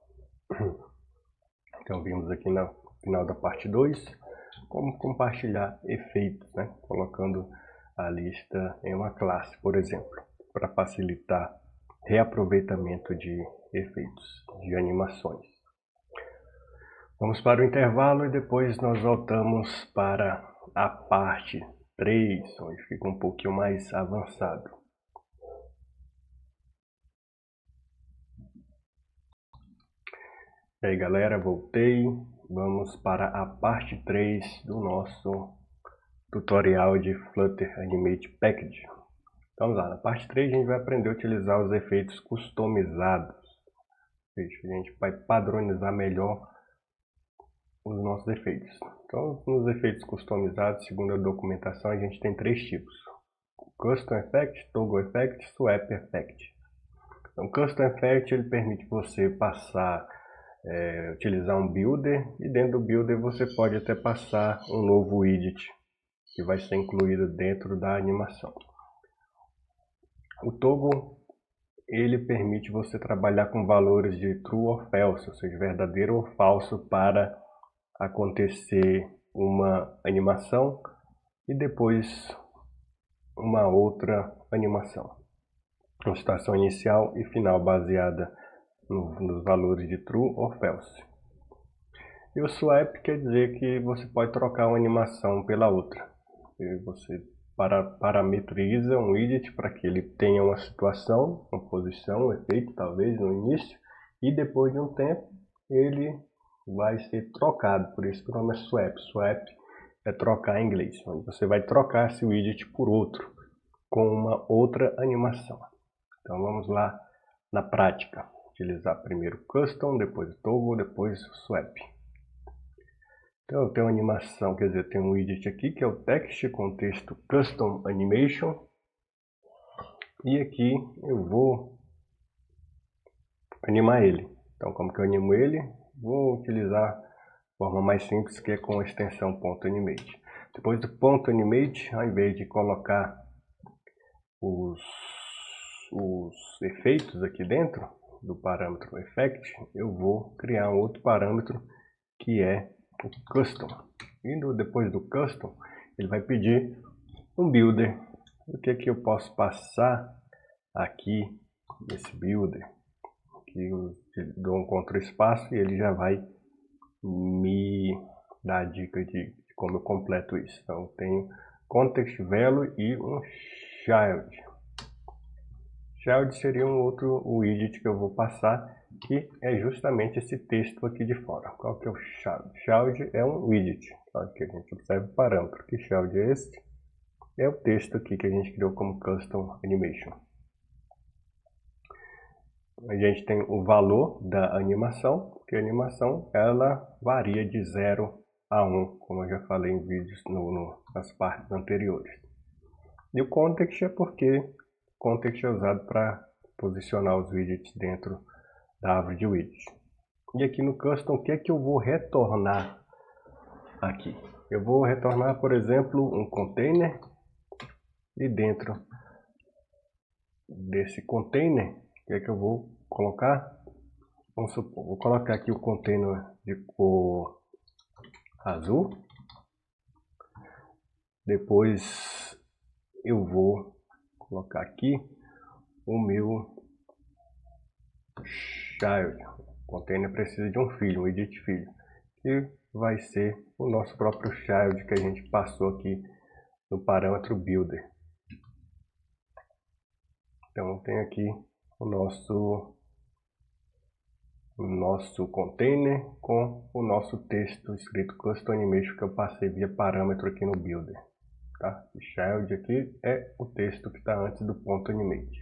Então vimos aqui no final da parte 2 como compartilhar efeitos, né? Colocando a lista em uma classe, por exemplo, para facilitar reaproveitamento de efeitos, de animações. Vamos para o intervalo e depois nós voltamos para a parte 3, onde fica um pouquinho mais avançado. E aí galera, voltei. Vamos para a parte 3 do nosso tutorial de Flutter Animate Package. Vamos lá, na parte 3 a gente vai aprender a utilizar os efeitos customizados. A gente vai padronizar melhor os nossos efeitos. Então, nos efeitos customizados, segundo a documentação, a gente tem 3 tipos: Custom Effect, Toggle Effect, Swap Effect. Então, Custom Effect ele permite você utilizar um builder, e dentro do builder você pode até passar um novo widget que vai ser incluído dentro da animação. O Toggle ele permite você trabalhar com valores de true ou false, ou seja, verdadeiro ou falso, para acontecer uma animação e depois uma outra animação. Uma situação inicial e final baseada nos valores de true ou false. E o swap quer dizer que você pode trocar uma animação pela outra. E você parametriza um widget para que ele tenha uma situação, uma posição, um efeito talvez no início, e depois de um tempo ele vai ser trocado. Por isso que o nome é swap. Swap é trocar em inglês, onde você vai trocar esse widget por outro, com uma outra animação. Então vamos lá na prática. Utilizar primeiro o custom, depois o toggle, depois o swap. Então eu tenho uma animação, quer dizer, tem um widget aqui que é o text com texto custom animation. E aqui eu vou animar ele. Então como que eu animo ele? Vou utilizar a forma mais simples, que é com a extensão .animate. Depois do .animate, ao invés de colocar os efeitos aqui dentro do parâmetro effect, eu vou criar um outro parâmetro que é o custom. E depois do custom, ele vai pedir um builder. O que é que eu posso passar aqui nesse builder? Que eu dou um Ctrl espaço e ele já vai me dar a dica de como eu completo isso. Então eu tenho context value e um child. Child seria um outro widget que eu vou passar, que é justamente esse texto aqui de fora. Qual que é o child? Child é um widget. Aqui a gente observa o parâmetro. Que child é esse? É o texto aqui que a gente criou como custom animation. A gente tem o valor da animação, porque a animação ela varia de 0 a 1, como eu já falei em vídeos nas partes anteriores. E o context é porque context é usado para posicionar os widgets dentro da árvore de widgets. E aqui no custom, o que é que eu vou retornar aqui? Eu vou retornar, por exemplo, um container, e dentro desse container, o que é que eu vou colocar? Vamos supor, vou colocar aqui o container de cor azul. Depois eu vou colocar aqui o meu child. O container precisa de um filho, um edit filho, que vai ser o nosso próprio child que a gente passou aqui no parâmetro builder. Então tem aqui o nosso container com o nosso texto escrito custom animation que eu passei via parâmetro aqui no builder. Tá? O child aqui é o texto que está antes do .animate.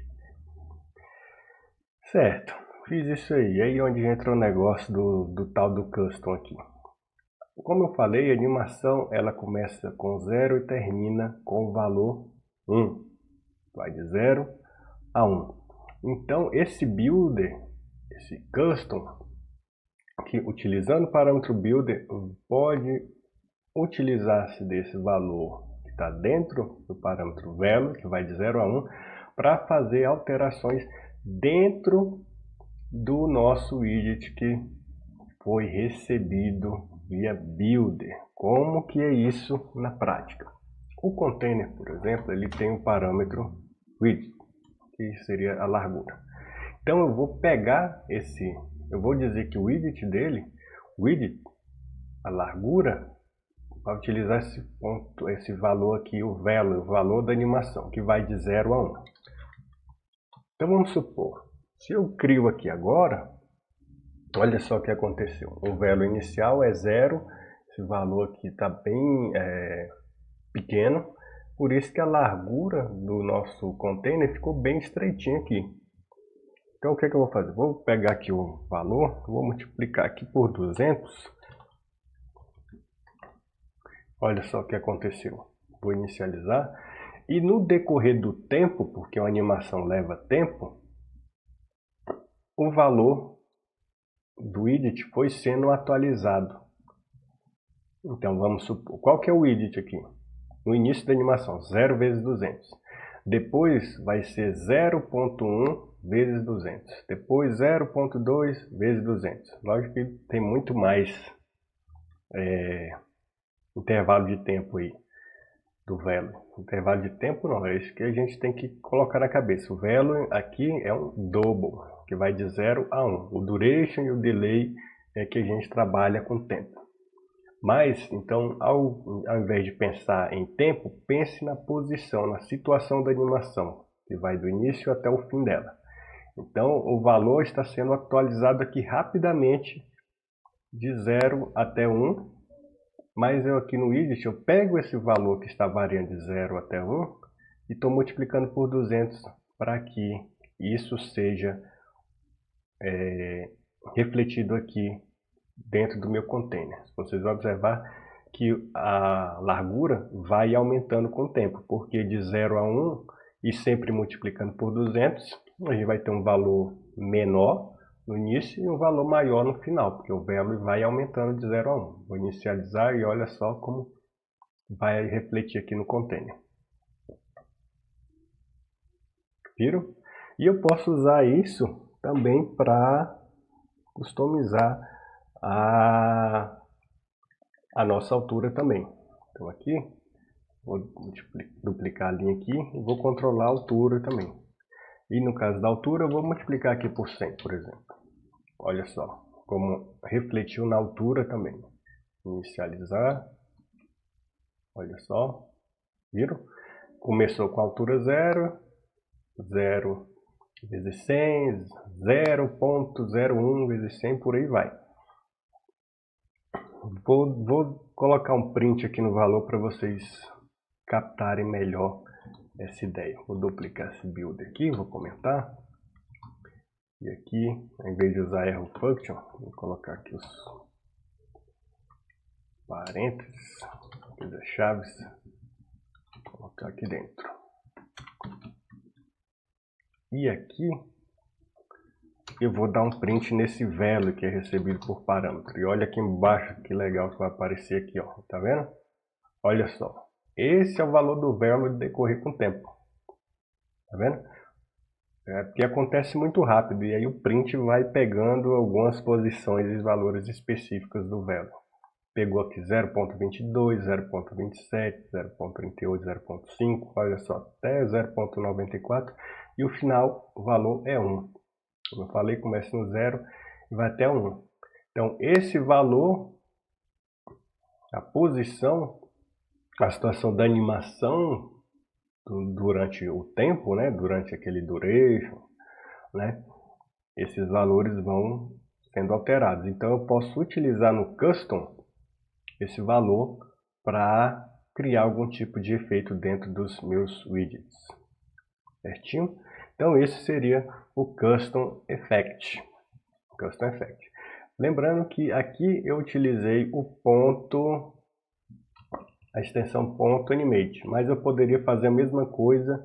Certo, fiz isso aí. E aí onde entra o negócio do tal do custom aqui. Como eu falei, a animação ela começa com 0 e termina com o valor 1. Vai de 0 a 1. Então esse builder, esse custom, que utilizando o parâmetro builder, pode utilizar-se desse valor que está dentro do parâmetro value, que vai de 0 a 1, para fazer alterações dentro do nosso widget que foi recebido via builder. Como que é isso na prática? O container, por exemplo, ele tem um parâmetro width, que seria a largura. Então eu vou pegar eu vou dizer que o width dele, a largura, vai utilizar esse valor aqui, o valor da animação, que vai de 0 a 1. Então vamos supor, se eu crio aqui agora, olha só o que aconteceu. O valor inicial é 0, esse valor aqui está bem pequeno, por isso que a largura do nosso container ficou bem estreitinho aqui. Então o que é que eu vou fazer? Vou pegar aqui o valor, vou multiplicar aqui por 200. Olha só o que aconteceu. Vou inicializar. E no decorrer do tempo, porque a animação leva tempo, o valor do widget foi sendo atualizado. Então vamos supor, qual que é o widget aqui? No início da animação, 0 vezes 200. Depois vai ser 0.1 vezes 200. Depois 0.2 vezes 200. Lógico que tem muito mais intervalo de tempo aí do velo. Intervalo de tempo não, é isso que a gente tem que colocar na cabeça. O velo aqui é um double, que vai de 0 a 1. O duration e o delay é que a gente trabalha com tempo. Mas, então, ao invés de pensar em tempo, pense na posição, na situação da animação, que vai do início até o fim dela. Então, o valor está sendo atualizado aqui rapidamente, de 0 até 1. Mas eu aqui no widget, eu pego esse valor que está variando de 0 até 1 e estou multiplicando por 200 para que isso seja refletido aqui dentro do meu container. Vocês vão observar que a largura vai aumentando com o tempo, porque de 0 a 1 e sempre multiplicando por 200, a gente vai ter um valor menor no início e um valor maior no final, porque o velo vai aumentando de 0 a 1. Vou inicializar e olha só como vai refletir aqui no container. Viram? E eu posso usar isso também para customizar a nossa altura também. Então aqui, vou duplicar a linha aqui e vou controlar a altura também. E no caso da altura, eu vou multiplicar aqui por 100, por exemplo. Olha só como refletiu na altura também. Inicializar. Olha só. Viram? Começou com a altura 0, 0 vezes 100, 0.01 vezes 100, por aí vai. Vou colocar um print aqui no valor para vocês captarem melhor essa ideia. Vou duplicar esse build aqui, vou comentar. E aqui, em vez de usar arrow function, vou colocar aqui os parênteses, as chaves, vou colocar aqui dentro. E aqui, eu vou dar um print nesse velo que é recebido por parâmetro. E olha aqui embaixo que legal que vai aparecer aqui, ó. Tá vendo? Olha só. Esse é o valor do velo de decorrer com o tempo. Tá vendo? Porque acontece muito rápido e aí o print vai pegando algumas posições e valores específicos do velo. Pegou aqui 0.22, 0.27, 0.38, 0.5, olha só, até 0.94 e o final, o valor é 1. Como eu falei, começa no 0 e vai até 1. Então, esse valor, a posição, a situação da animação durante o tempo, né, durante aquele duration, né, esses valores vão sendo alterados. Então, eu posso utilizar no custom esse valor para criar algum tipo de efeito dentro dos meus widgets. Certinho? Então, esse seria o Custom Effect. Custom Effect. Lembrando que aqui eu utilizei o ponto, a extensão ponto .animate, mas eu poderia fazer a mesma coisa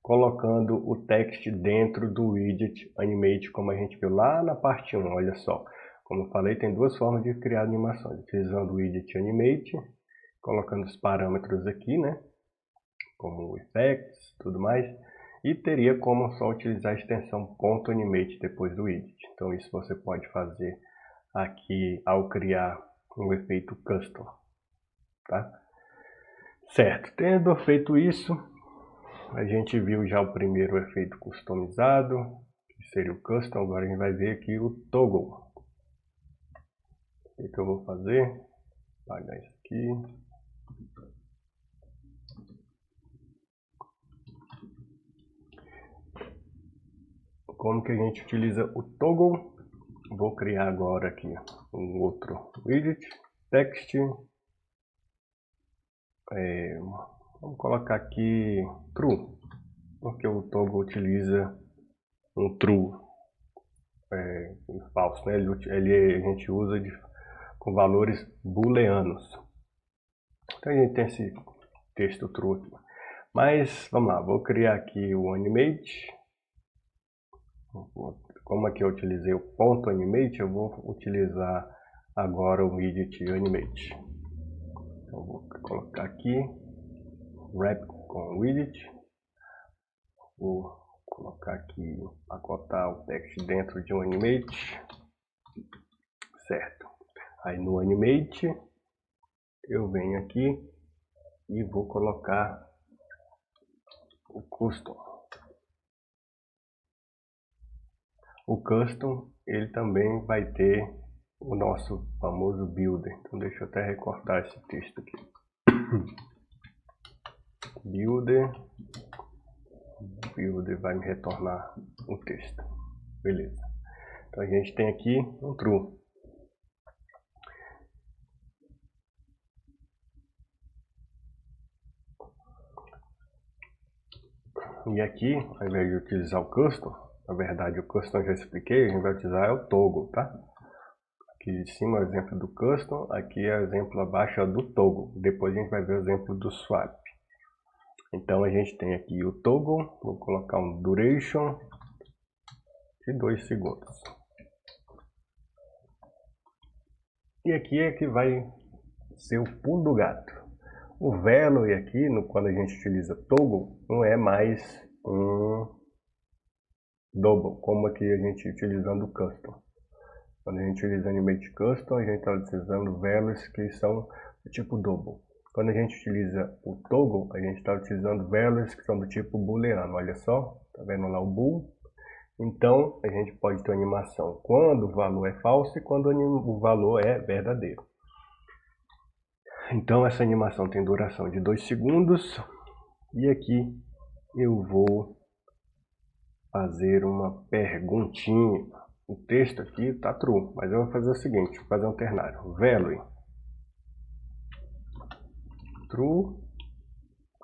colocando o text dentro do widget animate, como a gente viu lá na parte 1. Olha só, como eu falei, tem duas formas de criar animações, utilizando o widget animate, colocando os parâmetros aqui, né, como effects, tudo mais, e teria como só utilizar a extensão .animate depois do widget. Então isso você pode fazer aqui ao criar um efeito custom, tá? Certo, tendo feito isso, a gente viu já o primeiro efeito customizado, que seria o custom. Agora a gente vai ver aqui o toggle. O que eu vou fazer? Apagar isso aqui. Como que a gente utiliza o toggle? Vou criar agora aqui um outro widget, text, Vamos colocar aqui true, porque o toggle utiliza um true, falso, né? A gente usa com valores booleanos. Então a gente tem esse texto true aqui. Mas vamos lá, vou criar aqui o animate. Como aqui eu utilizei o ponto animate, eu vou utilizar agora o widget animate. Então vou colocar aqui wrap com widget. Vou colocar aqui, pacotar o text dentro de um animate. Certo. Aí no animate eu venho aqui e vou colocar o custom. O custom, ele também vai ter o nosso famoso builder. Então deixa eu até recortar esse texto aqui. Builder vai me retornar o texto. Beleza. Então a gente tem aqui um true. E aqui, ao invés de utilizar o custom, na verdade o custom eu já expliquei, a gente vai utilizar o toggle, tá? Aqui de cima é o exemplo do custom, aqui é o exemplo abaixo é do toggle. Depois a gente vai ver o exemplo do swap. Então a gente tem aqui o toggle, vou colocar um duration de 2 segundos. E aqui é que vai ser o pulo do gato. O value aqui, quando a gente utiliza toggle, não é mais um double, como aqui a gente utilizando o custom. Quando a gente utiliza animate custom, a gente está utilizando values que são do tipo double. Quando a gente utiliza o toggle, a gente está utilizando values que são do tipo booleano. Olha só, tá vendo lá o bool? Então, a gente pode ter uma animação quando o valor é falso e quando o valor é verdadeiro. Então, essa animação tem duração de 2 segundos. E aqui eu vou fazer uma perguntinha. O texto aqui está true, mas eu vou fazer o seguinte, vou fazer um ternário. Value true,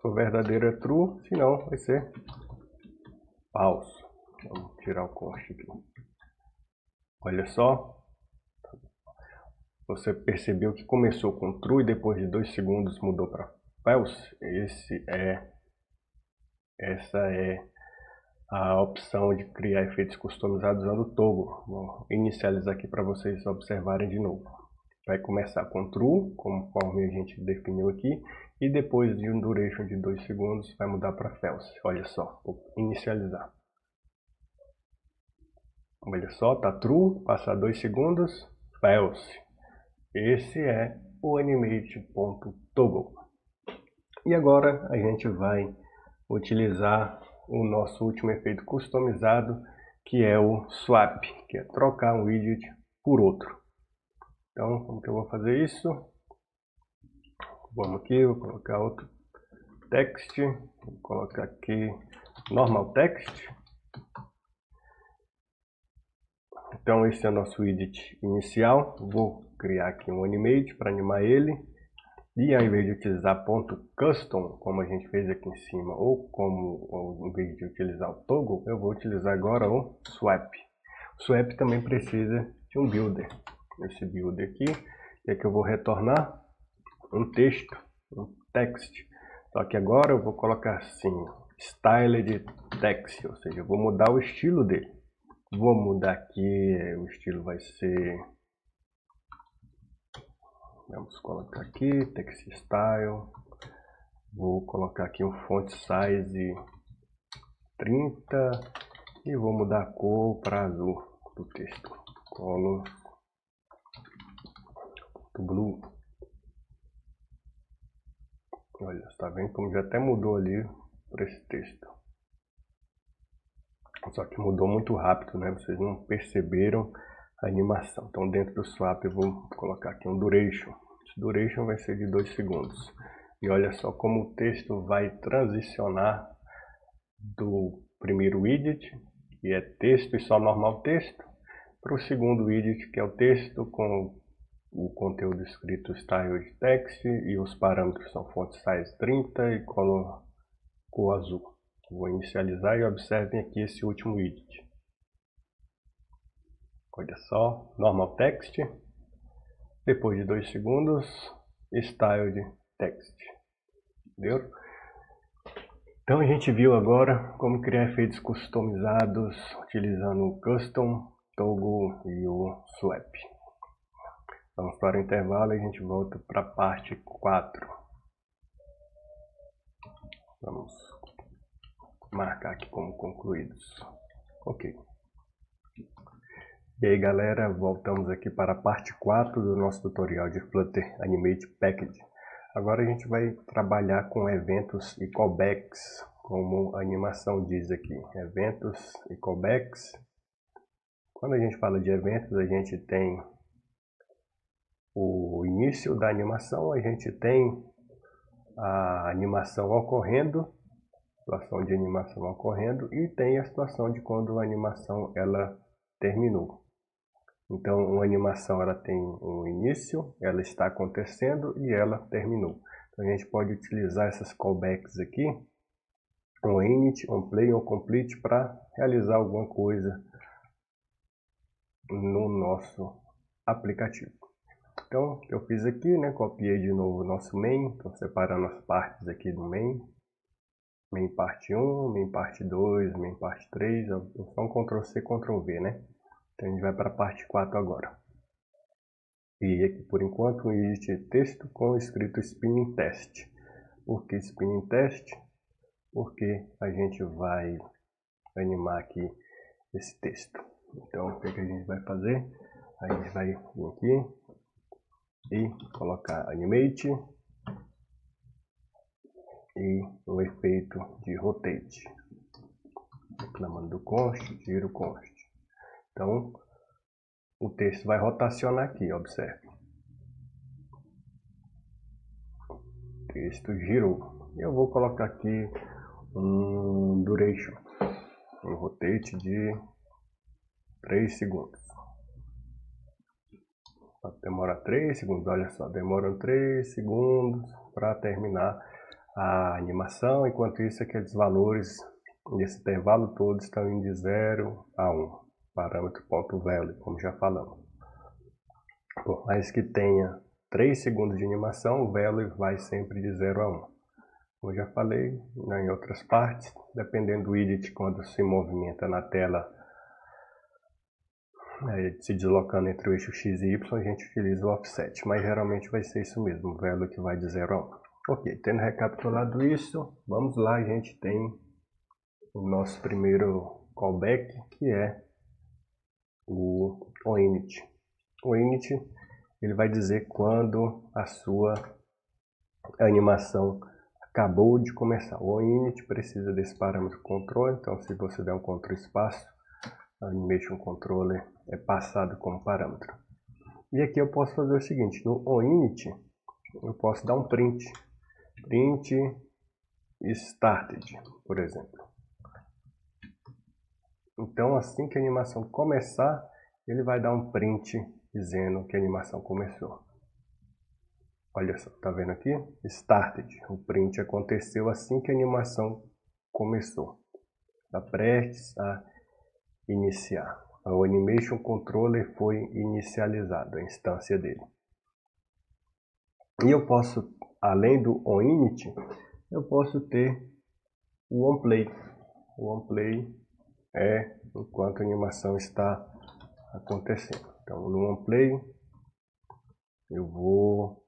o verdadeiro é true, senão vai ser falso. Vamos tirar o const aqui. Olha só, você percebeu que começou com true e depois de 2 segundos mudou para false? Essa é a opção de criar efeitos customizados usando o toggle. Vou inicializar aqui para vocês observarem de novo. Vai começar com true, conforme a gente definiu aqui, e depois de um duration de 2 segundos vai mudar para false. Olha só, vou inicializar. Olha só, tá true, passar 2 segundos, false. Esse é o animate.toggle. E agora a gente vai utilizar o nosso último efeito customizado, que é o swap, que é trocar um widget por outro. Então, como que eu vou fazer isso? Vamos aqui, vou colocar outro text, vou colocar aqui normal text. Então esse é o nosso widget inicial, vou criar aqui um animate para animar ele. E ao invés de utilizar .custom, como a gente fez aqui em cima, ou em vez de utilizar o toggle, eu vou utilizar agora o swap. O swap também precisa de um builder. Esse builder aqui, é que eu vou retornar um texto, um text. Só que agora eu vou colocar assim, styled text, ou seja, eu vou mudar o estilo dele. Vou mudar aqui, o estilo vai ser... Vamos colocar aqui, text style. Vou colocar aqui um font size 30 e vou mudar a cor para azul do texto. Color blue. Olha, está vendo como já até mudou ali para esse texto. Só que mudou muito rápido, né? Vocês não perceberam a animação. Então dentro do swap eu vou colocar aqui um duration. Esse duration vai ser de 2 segundos. E olha só como o texto vai transicionar do primeiro widget, que é texto e só normal texto, para o segundo widget, que é o texto com o conteúdo escrito style de text e os parâmetros são font size 30 e color cor azul. Vou inicializar e observem aqui esse último widget. Olha só, normal text, depois de 2 segundos, style de text. Entendeu? Então a gente viu agora como criar efeitos customizados utilizando o Custom, Toggle e o Swap. Vamos para o intervalo e a gente volta para a parte 4. Vamos marcar aqui como concluídos. Ok. E aí galera, voltamos aqui para a parte 4 do nosso tutorial de Flutter Animate Package. Agora a gente vai trabalhar com eventos e callbacks, como a animação diz aqui. Eventos e callbacks. Quando a gente fala de eventos, a gente tem o início da animação, a gente tem a animação ocorrendo, situação de animação ocorrendo, e tem a situação de quando a animação ela terminou. Então, uma animação ela tem um início, ela está acontecendo e ela terminou. Então, a gente pode utilizar essas callbacks aqui, um init, um play, um complete, para realizar alguma coisa no nosso aplicativo. Então, eu fiz aqui, né, copiei de novo o nosso main, estou separando as partes aqui do main. Main parte 1, main parte 2, main parte 3, só um Ctrl+C, Ctrl+V, né? Então a gente vai para a parte 4 agora. E aqui por enquanto um widget texto com escrito Spinning Test. Por que Spinning Test? Porque a gente vai animar aqui esse texto. Então o que a gente vai fazer? A gente vai vir aqui e colocar Animate e o efeito de Rotate. Reclamando do const, tiro o const. Então, o texto vai rotacionar aqui, observe. O texto girou. Eu vou colocar aqui um duration, um rotate de 3 segundos. Demora 3 segundos, olha só, demoram 3 segundos para terminar a animação, enquanto isso aqueles valores nesse intervalo todo estão indo de 0 a 1. Parâmetro .value, como já falamos. Por mais que tenha 3 segundos de animação, o value vai sempre de 0 a 1. Como já falei, em outras partes, dependendo do widget, quando se movimenta na tela, se deslocando entre o eixo X e Y, a gente utiliza o offset, mas geralmente vai ser isso mesmo, o value que vai de 0 a 1. Ok, tendo recapitulado isso, vamos lá, a gente tem o nosso primeiro callback, que é o onInit. O init ele vai dizer quando a sua animação acabou de começar. O onInit precisa desse parâmetro controle, então se você der um Ctrl espaço, a Animation Controller é passado como parâmetro. E aqui eu posso fazer o seguinte, no onInit eu posso dar um print started, por exemplo. Então assim que a animação começar, ele vai dar um print dizendo que a animação começou. Olha só, tá vendo aqui? Started. O print aconteceu assim que a animação começou. Está prestes a iniciar. O Animation Controller foi inicializado, a instância dele. E eu posso, além do onInit, eu posso ter o onPlay. O onPlay é enquanto a animação está acontecendo. Então, no onPlay, eu vou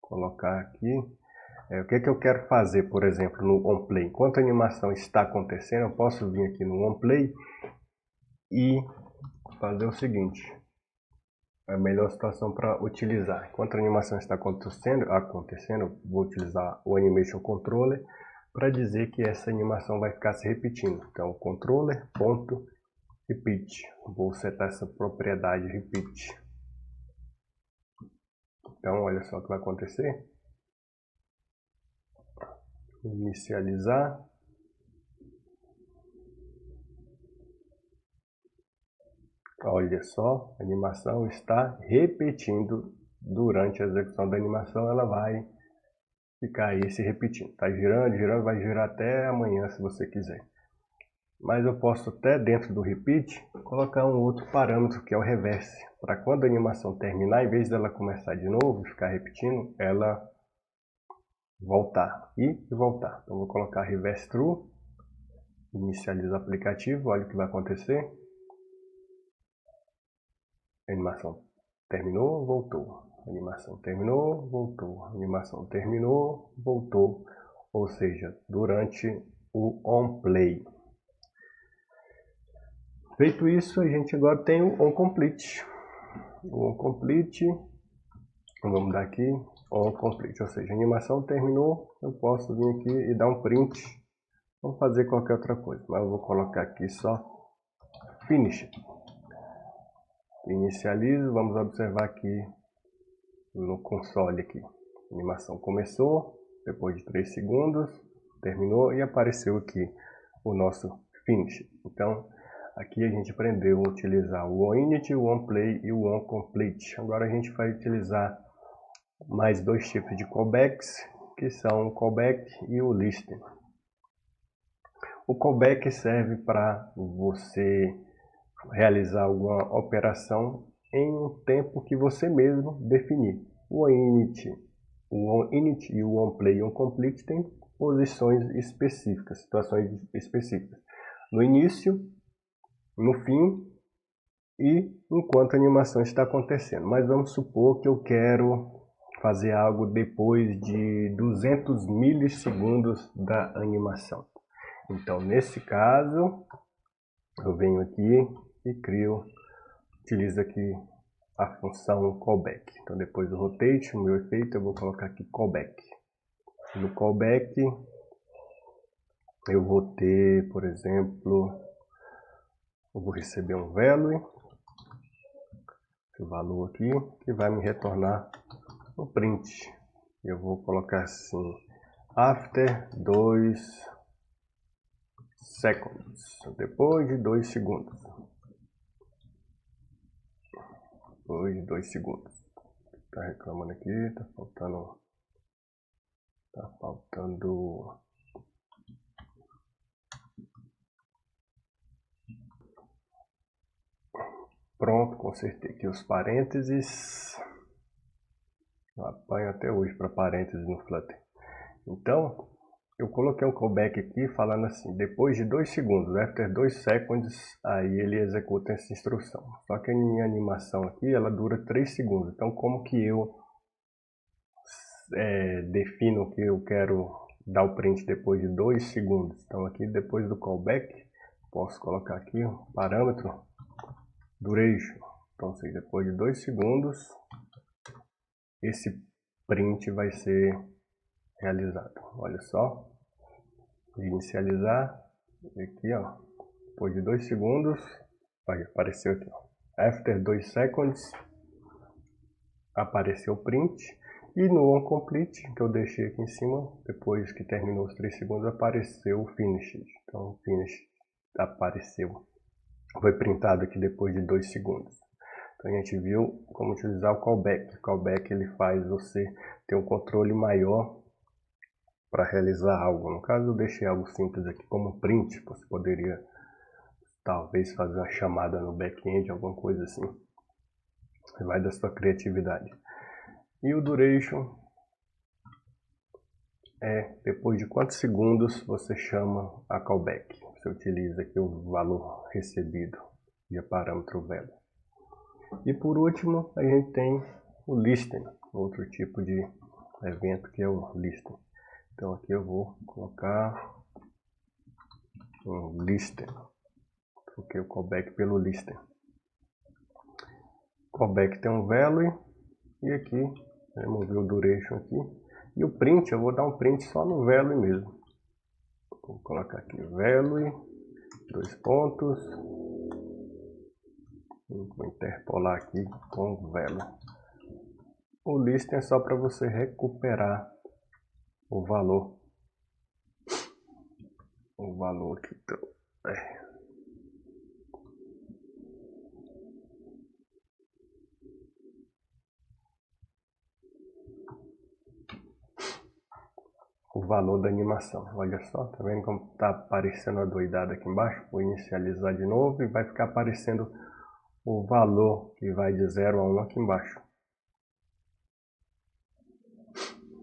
colocar aqui. O que eu quero fazer, por exemplo, no onPlay? Enquanto a animação está acontecendo, eu posso vir aqui no onPlay e fazer o seguinte. É a melhor situação para utilizar. Enquanto a animação está acontecendo, eu vou utilizar o Animation Controller para dizer que essa animação vai ficar se repetindo. Então, controller.repeat. Vou setar essa propriedade repeat. Então, olha só o que vai acontecer. Inicializar. Olha só, a animação está repetindo durante a execução da animação ela vai ficar aí se repetindo. Tá girando, girando, vai girar até amanhã se você quiser. Mas eu posso até dentro do repeat colocar um outro parâmetro que é o reverse, para quando a animação terminar, em vez dela começar de novo e ficar repetindo, ela voltar e voltar. Então vou colocar reverse true, inicializa o aplicativo, olha o que vai acontecer. A animação terminou, voltou. A animação terminou, voltou. A animação terminou, voltou. Ou seja, durante o onPlay. Feito isso, a gente agora tem o onComplete. O onComplete, vamos dar aqui onComplete, ou seja, a animação terminou, eu posso vir aqui e dar um print. Vamos fazer qualquer outra coisa, mas eu vou colocar aqui só Finish. Inicializo, vamos observar aqui no console aqui. A animação começou, depois de 3 segundos, terminou e apareceu aqui o nosso Finish. Então, aqui a gente aprendeu a utilizar o onInit, o onPlay e o onComplete. Agora a gente vai utilizar mais dois tipos de callbacks, que são o callback e o listen. O callback serve para você realizar alguma operação em um tempo que você mesmo definir. O onInit e o onPlay e o onComplete têm posições específicas, situações específicas. No início, no fim e enquanto a animação está acontecendo. Mas vamos supor que eu quero fazer algo depois de 200 milissegundos da animação. Então, nesse caso, eu venho aqui e utilizo aqui a função callback. Então, depois do rotate, o meu efeito, eu vou colocar aqui callback. No callback, eu vou ter, por exemplo, eu vou receber um value, esse valor aqui, que vai me retornar um print. Eu vou colocar assim, after 2 seconds, depois de 2 segundos. Depois de 2 segundos. Tá reclamando aqui, tá faltando. Pronto, consertei aqui os parênteses. Eu apanho até hoje para parênteses no Flutter. Então, eu coloquei um callback aqui falando assim, depois de 2 segundos, after 2 seconds, aí ele executa essa instrução. Só que a minha animação aqui, ela dura 3 segundos. Então, como que eu defino que eu quero dar o print depois de 2 segundos? Então, aqui depois do callback, posso colocar aqui o parâmetro duration. Então, assim, depois de 2 segundos, esse print vai ser realizado. Olha só, inicializar, aqui ó, depois de 2 segundos, vai aparecer aqui ó, after 2 seconds, apareceu o print, e no onComplete, que eu deixei aqui em cima, depois que terminou os 3 segundos, apareceu o finish. Então o finish apareceu, foi printado aqui depois de 2 segundos. Então a gente viu como utilizar o callback. O callback ele faz você ter um controle maior para realizar algo. No caso eu deixei algo simples aqui como print, você poderia talvez fazer uma chamada no back-end, alguma coisa assim. Vai da sua criatividade. E o duration é depois de quantos segundos você chama a callback. Você utiliza aqui o valor recebido via parâmetro value. E por último, a gente tem o listen, outro tipo de evento que é o listen. Então aqui eu vou colocar um listen, troquei o callback pelo listen. O callback tem um value e aqui, remover o duration aqui. E o print, eu vou dar um print só no value mesmo. Vou colocar aqui value, 2 pontos. Vou interpolar aqui com value. O listen é só para você recuperar o valor. O valor aqui. o valor da animação. Olha só, tá vendo como tá aparecendo a doidada aqui embaixo? Vou inicializar de novo e vai ficar aparecendo o valor que vai de 0 a 1 aqui embaixo.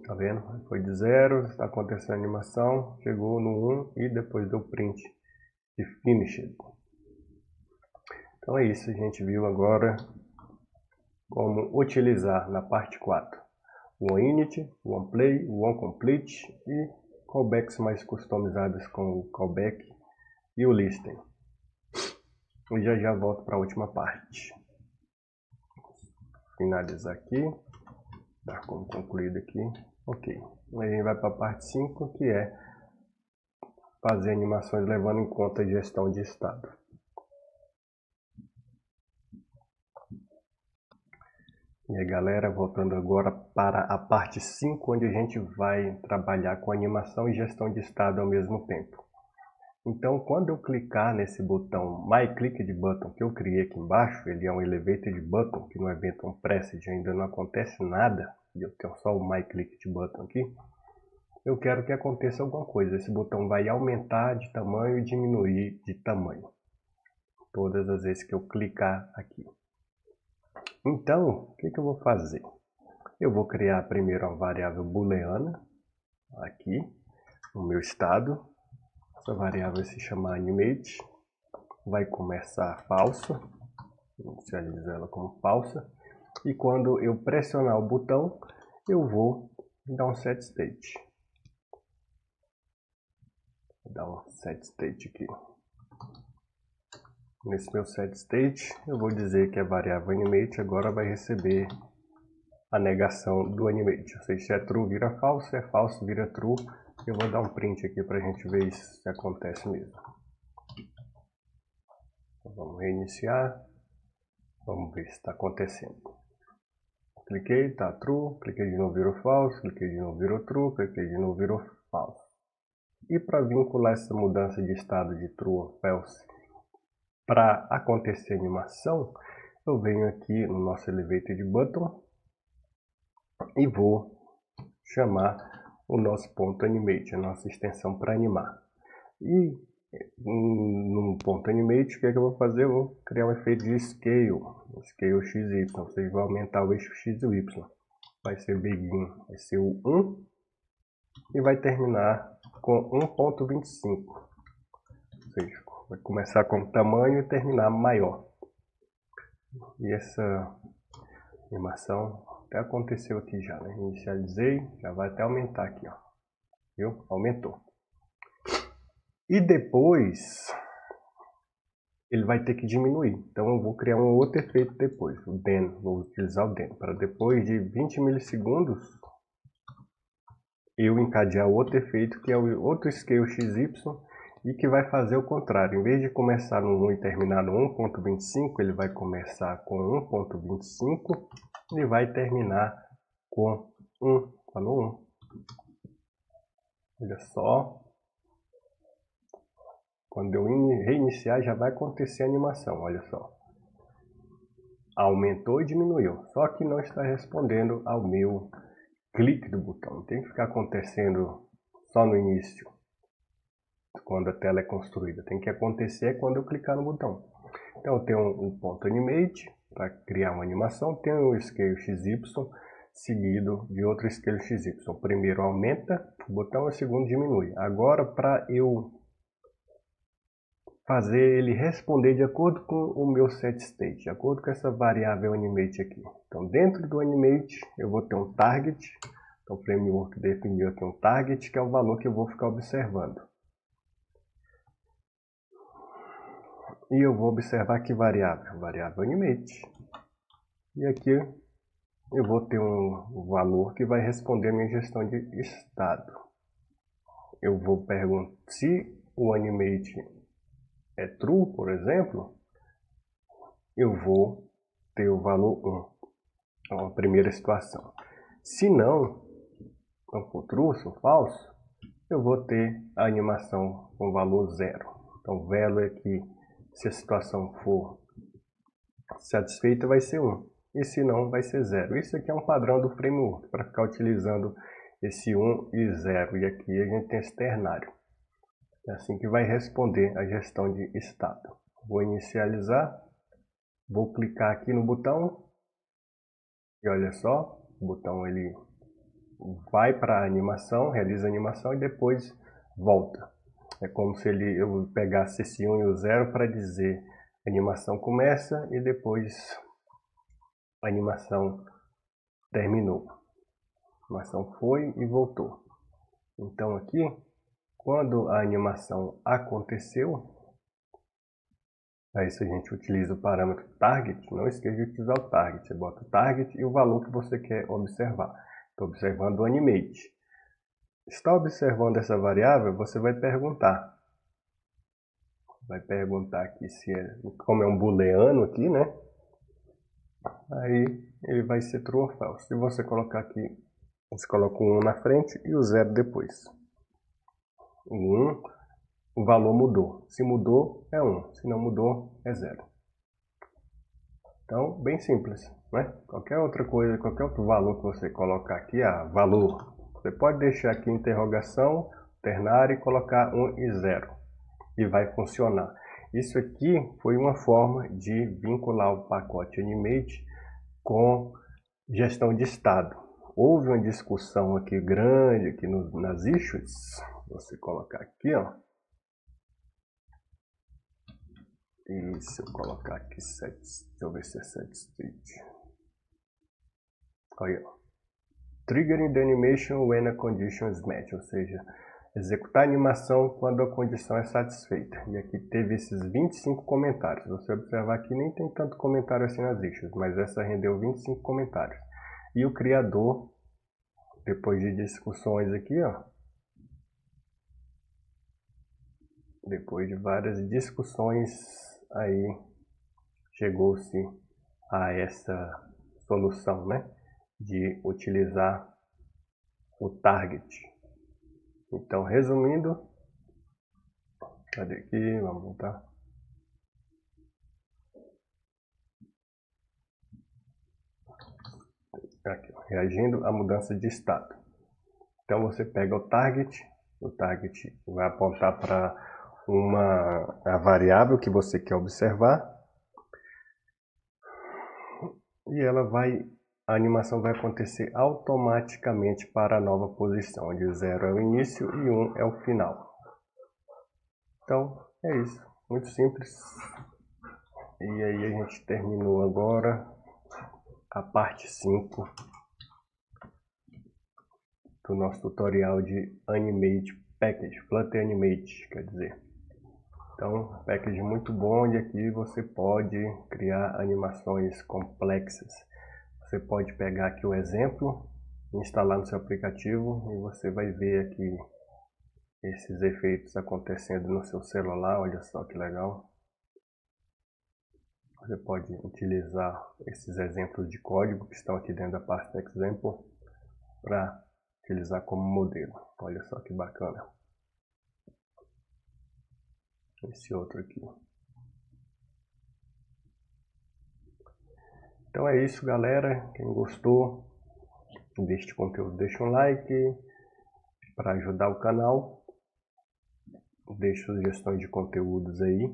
Tá vendo? Foi de 0, está acontecendo a animação, chegou no 1 e depois deu print de finished. Então é isso, a gente viu agora como utilizar na parte 4 o OneInit, o OnePlay, o OneComplete e callbacks mais customizados com o callback e o listen. E já volto para a última parte. Finalizar aqui, dar como concluído aqui. Ok, a gente vai para a parte 5, que é fazer animações levando em conta a gestão de estado. E aí galera, voltando agora para a parte 5, onde a gente vai trabalhar com animação e gestão de estado ao mesmo tempo. Então, quando eu clicar nesse botão My Clicked Button que eu criei aqui embaixo, ele é um Elevated Button, que no evento OnPressed ainda não acontece nada, eu tenho só o My Clicked Button aqui, eu quero que aconteça alguma coisa. Esse botão vai aumentar de tamanho e diminuir de tamanho, todas as vezes que eu clicar aqui. Então, o que eu vou fazer? Eu vou criar primeiro uma variável booleana, aqui, no meu estado. Essa variável vai se chamar animate, vai começar falso, inicializo ela como falsa, e quando eu pressionar o botão, eu vou dar um set state. Vou dar um set state aqui. Nesse meu set state, eu vou dizer que a variável animate agora vai receber a negação do animate. Ou seja, se é true vira falso, se é falso vira true. Eu vou dar um print aqui para a gente ver se acontece mesmo. Então, vamos reiniciar. Vamos ver se está acontecendo. Cliquei, está true. Cliquei de novo, virou falso. Cliquei de novo, virou true. Cliquei de novo, virou falso. E para vincular essa mudança de estado de true ou false para acontecer a animação, eu venho aqui no nosso Elevated Button e vou chamar o nosso ponto animate, a nossa extensão para animar. E no ponto animate, o que é que eu vou fazer? Eu vou criar um efeito de scale XY, ou seja, vai aumentar o eixo X e o Y. Vai ser begin, vai ser o 1 e vai terminar com 1.25. Ou seja, vai começar com tamanho e terminar maior. E essa animação até aconteceu aqui já, né? Inicializei, já vai até aumentar aqui, ó. Viu? Aumentou. E depois ele vai ter que diminuir. Então eu vou criar um outro efeito depois, o then, vou utilizar o then, para depois de 20 milissegundos eu encadear outro efeito que é o outro scale XY e que vai fazer o contrário. Em vez de começar no 1 e terminar no 1.25, ele vai começar com 1.25 e vai terminar com 1. Falou 1. Olha só. Quando eu reiniciar já vai acontecer a animação, olha só. Aumentou e diminuiu, só que não está respondendo ao meu clique do botão. Não tem que ficar acontecendo só no início, quando a tela é construída. Tem que acontecer quando eu clicar no botão. Então eu tenho um ponto animate para criar uma animação, tenho o scale XY seguido de outro scale XY. O primeiro aumenta o botão, o segundo diminui. Agora, para eu fazer ele responder de acordo com o meu set state, de acordo com essa variável animate aqui. Então, dentro do animate, eu vou ter um target. Então, o framework definiu aqui um target, que é o valor que eu vou ficar observando. E eu vou observar que variável? Variável animate. E aqui eu vou ter um valor que vai responder a minha gestão de estado. Eu vou perguntar se o animate é true, por exemplo, eu vou ter o valor 1. Então, a primeira situação. Se não for true, se for falso, eu vou ter a animação com valor 0. Então, value aqui, se a situação for satisfeita, vai ser 1. E se não, vai ser 0. Isso aqui é um padrão do framework, para ficar utilizando esse 1 e 0. E aqui a gente tem esse ternário. É assim que vai responder a gestão de estado. Vou inicializar, vou clicar aqui no botão e olha só, o botão ele vai para a animação, realiza a animação e depois volta. É como se eu pegasse esse 1 e o 0 para dizer a animação começa e depois a animação terminou. A animação foi e voltou. Então aqui, quando a animação aconteceu, aí se a gente utiliza o parâmetro target, não esqueça de utilizar o target. Você bota o target e o valor que você quer observar. Estou observando o animate. Está observando essa variável, você vai perguntar. Vai perguntar aqui se como é um booleano aqui, né? Aí ele vai ser true ou false. Se você colocar aqui, você coloca o 1 na frente e o 0 depois. O 1, o valor mudou. Se mudou, é 1. Se não mudou, é 0. Então, bem simples, né? Qualquer outra coisa, qualquer outro valor que você colocar aqui, valor, você pode deixar aqui interrogação, ternário e colocar 1 e 0. E vai funcionar. Isso aqui foi uma forma de vincular o pacote Animate com gestão de estado. Houve uma discussão aqui grande aqui nas issues. Você colocar aqui, ó. E se eu colocar aqui set, deixa eu ver se é set state. Aí, ó. Triggering the animation when a condition is met, ou seja, executar a animação quando a condição é satisfeita. E aqui teve esses 25 comentários. Se você observar aqui, nem tem tanto comentário assim nas issues, mas essa rendeu 25 comentários. E o criador, depois de discussões aqui, ó, depois de várias discussões, aí chegou-se a essa solução, né, de utilizar o target. Então, resumindo, cadê aqui? Vamos voltar. Aqui, reagindo à mudança de estado. Então, você pega o target vai apontar para a variável que você quer observar e a animação vai acontecer automaticamente para a nova posição, onde 0 é o início e 1 é o final. Então, é isso. Muito simples. E aí a gente terminou agora a parte 5 do nosso tutorial de Animate Package, Flutter Animate, quer dizer. Então, package muito bom e aqui você pode criar animações complexas. Você pode pegar aqui o exemplo, instalar no seu aplicativo e você vai ver aqui esses efeitos acontecendo no seu celular, olha só que legal. Você pode utilizar esses exemplos de código que estão aqui dentro da pasta Example para utilizar como modelo. Olha só que bacana. Esse outro aqui. Então é isso, galera. Quem gostou deste conteúdo, deixa um like para ajudar o canal. Deixe sugestões de conteúdos aí.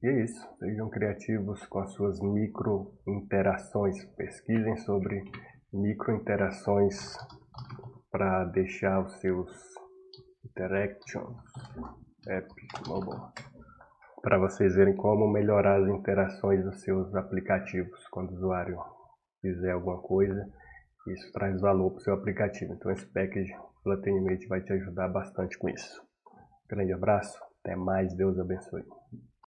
E é isso. Sejam criativos com as suas micro interações. Pesquisem sobre micro interações para deixar os seus interactions app mobile, para vocês verem como melhorar as interações dos seus aplicativos quando o usuário fizer alguma coisa. Isso traz valor para o seu aplicativo. Então esse package Flutter Animate vai te ajudar bastante com isso. Grande abraço, até mais, Deus abençoe.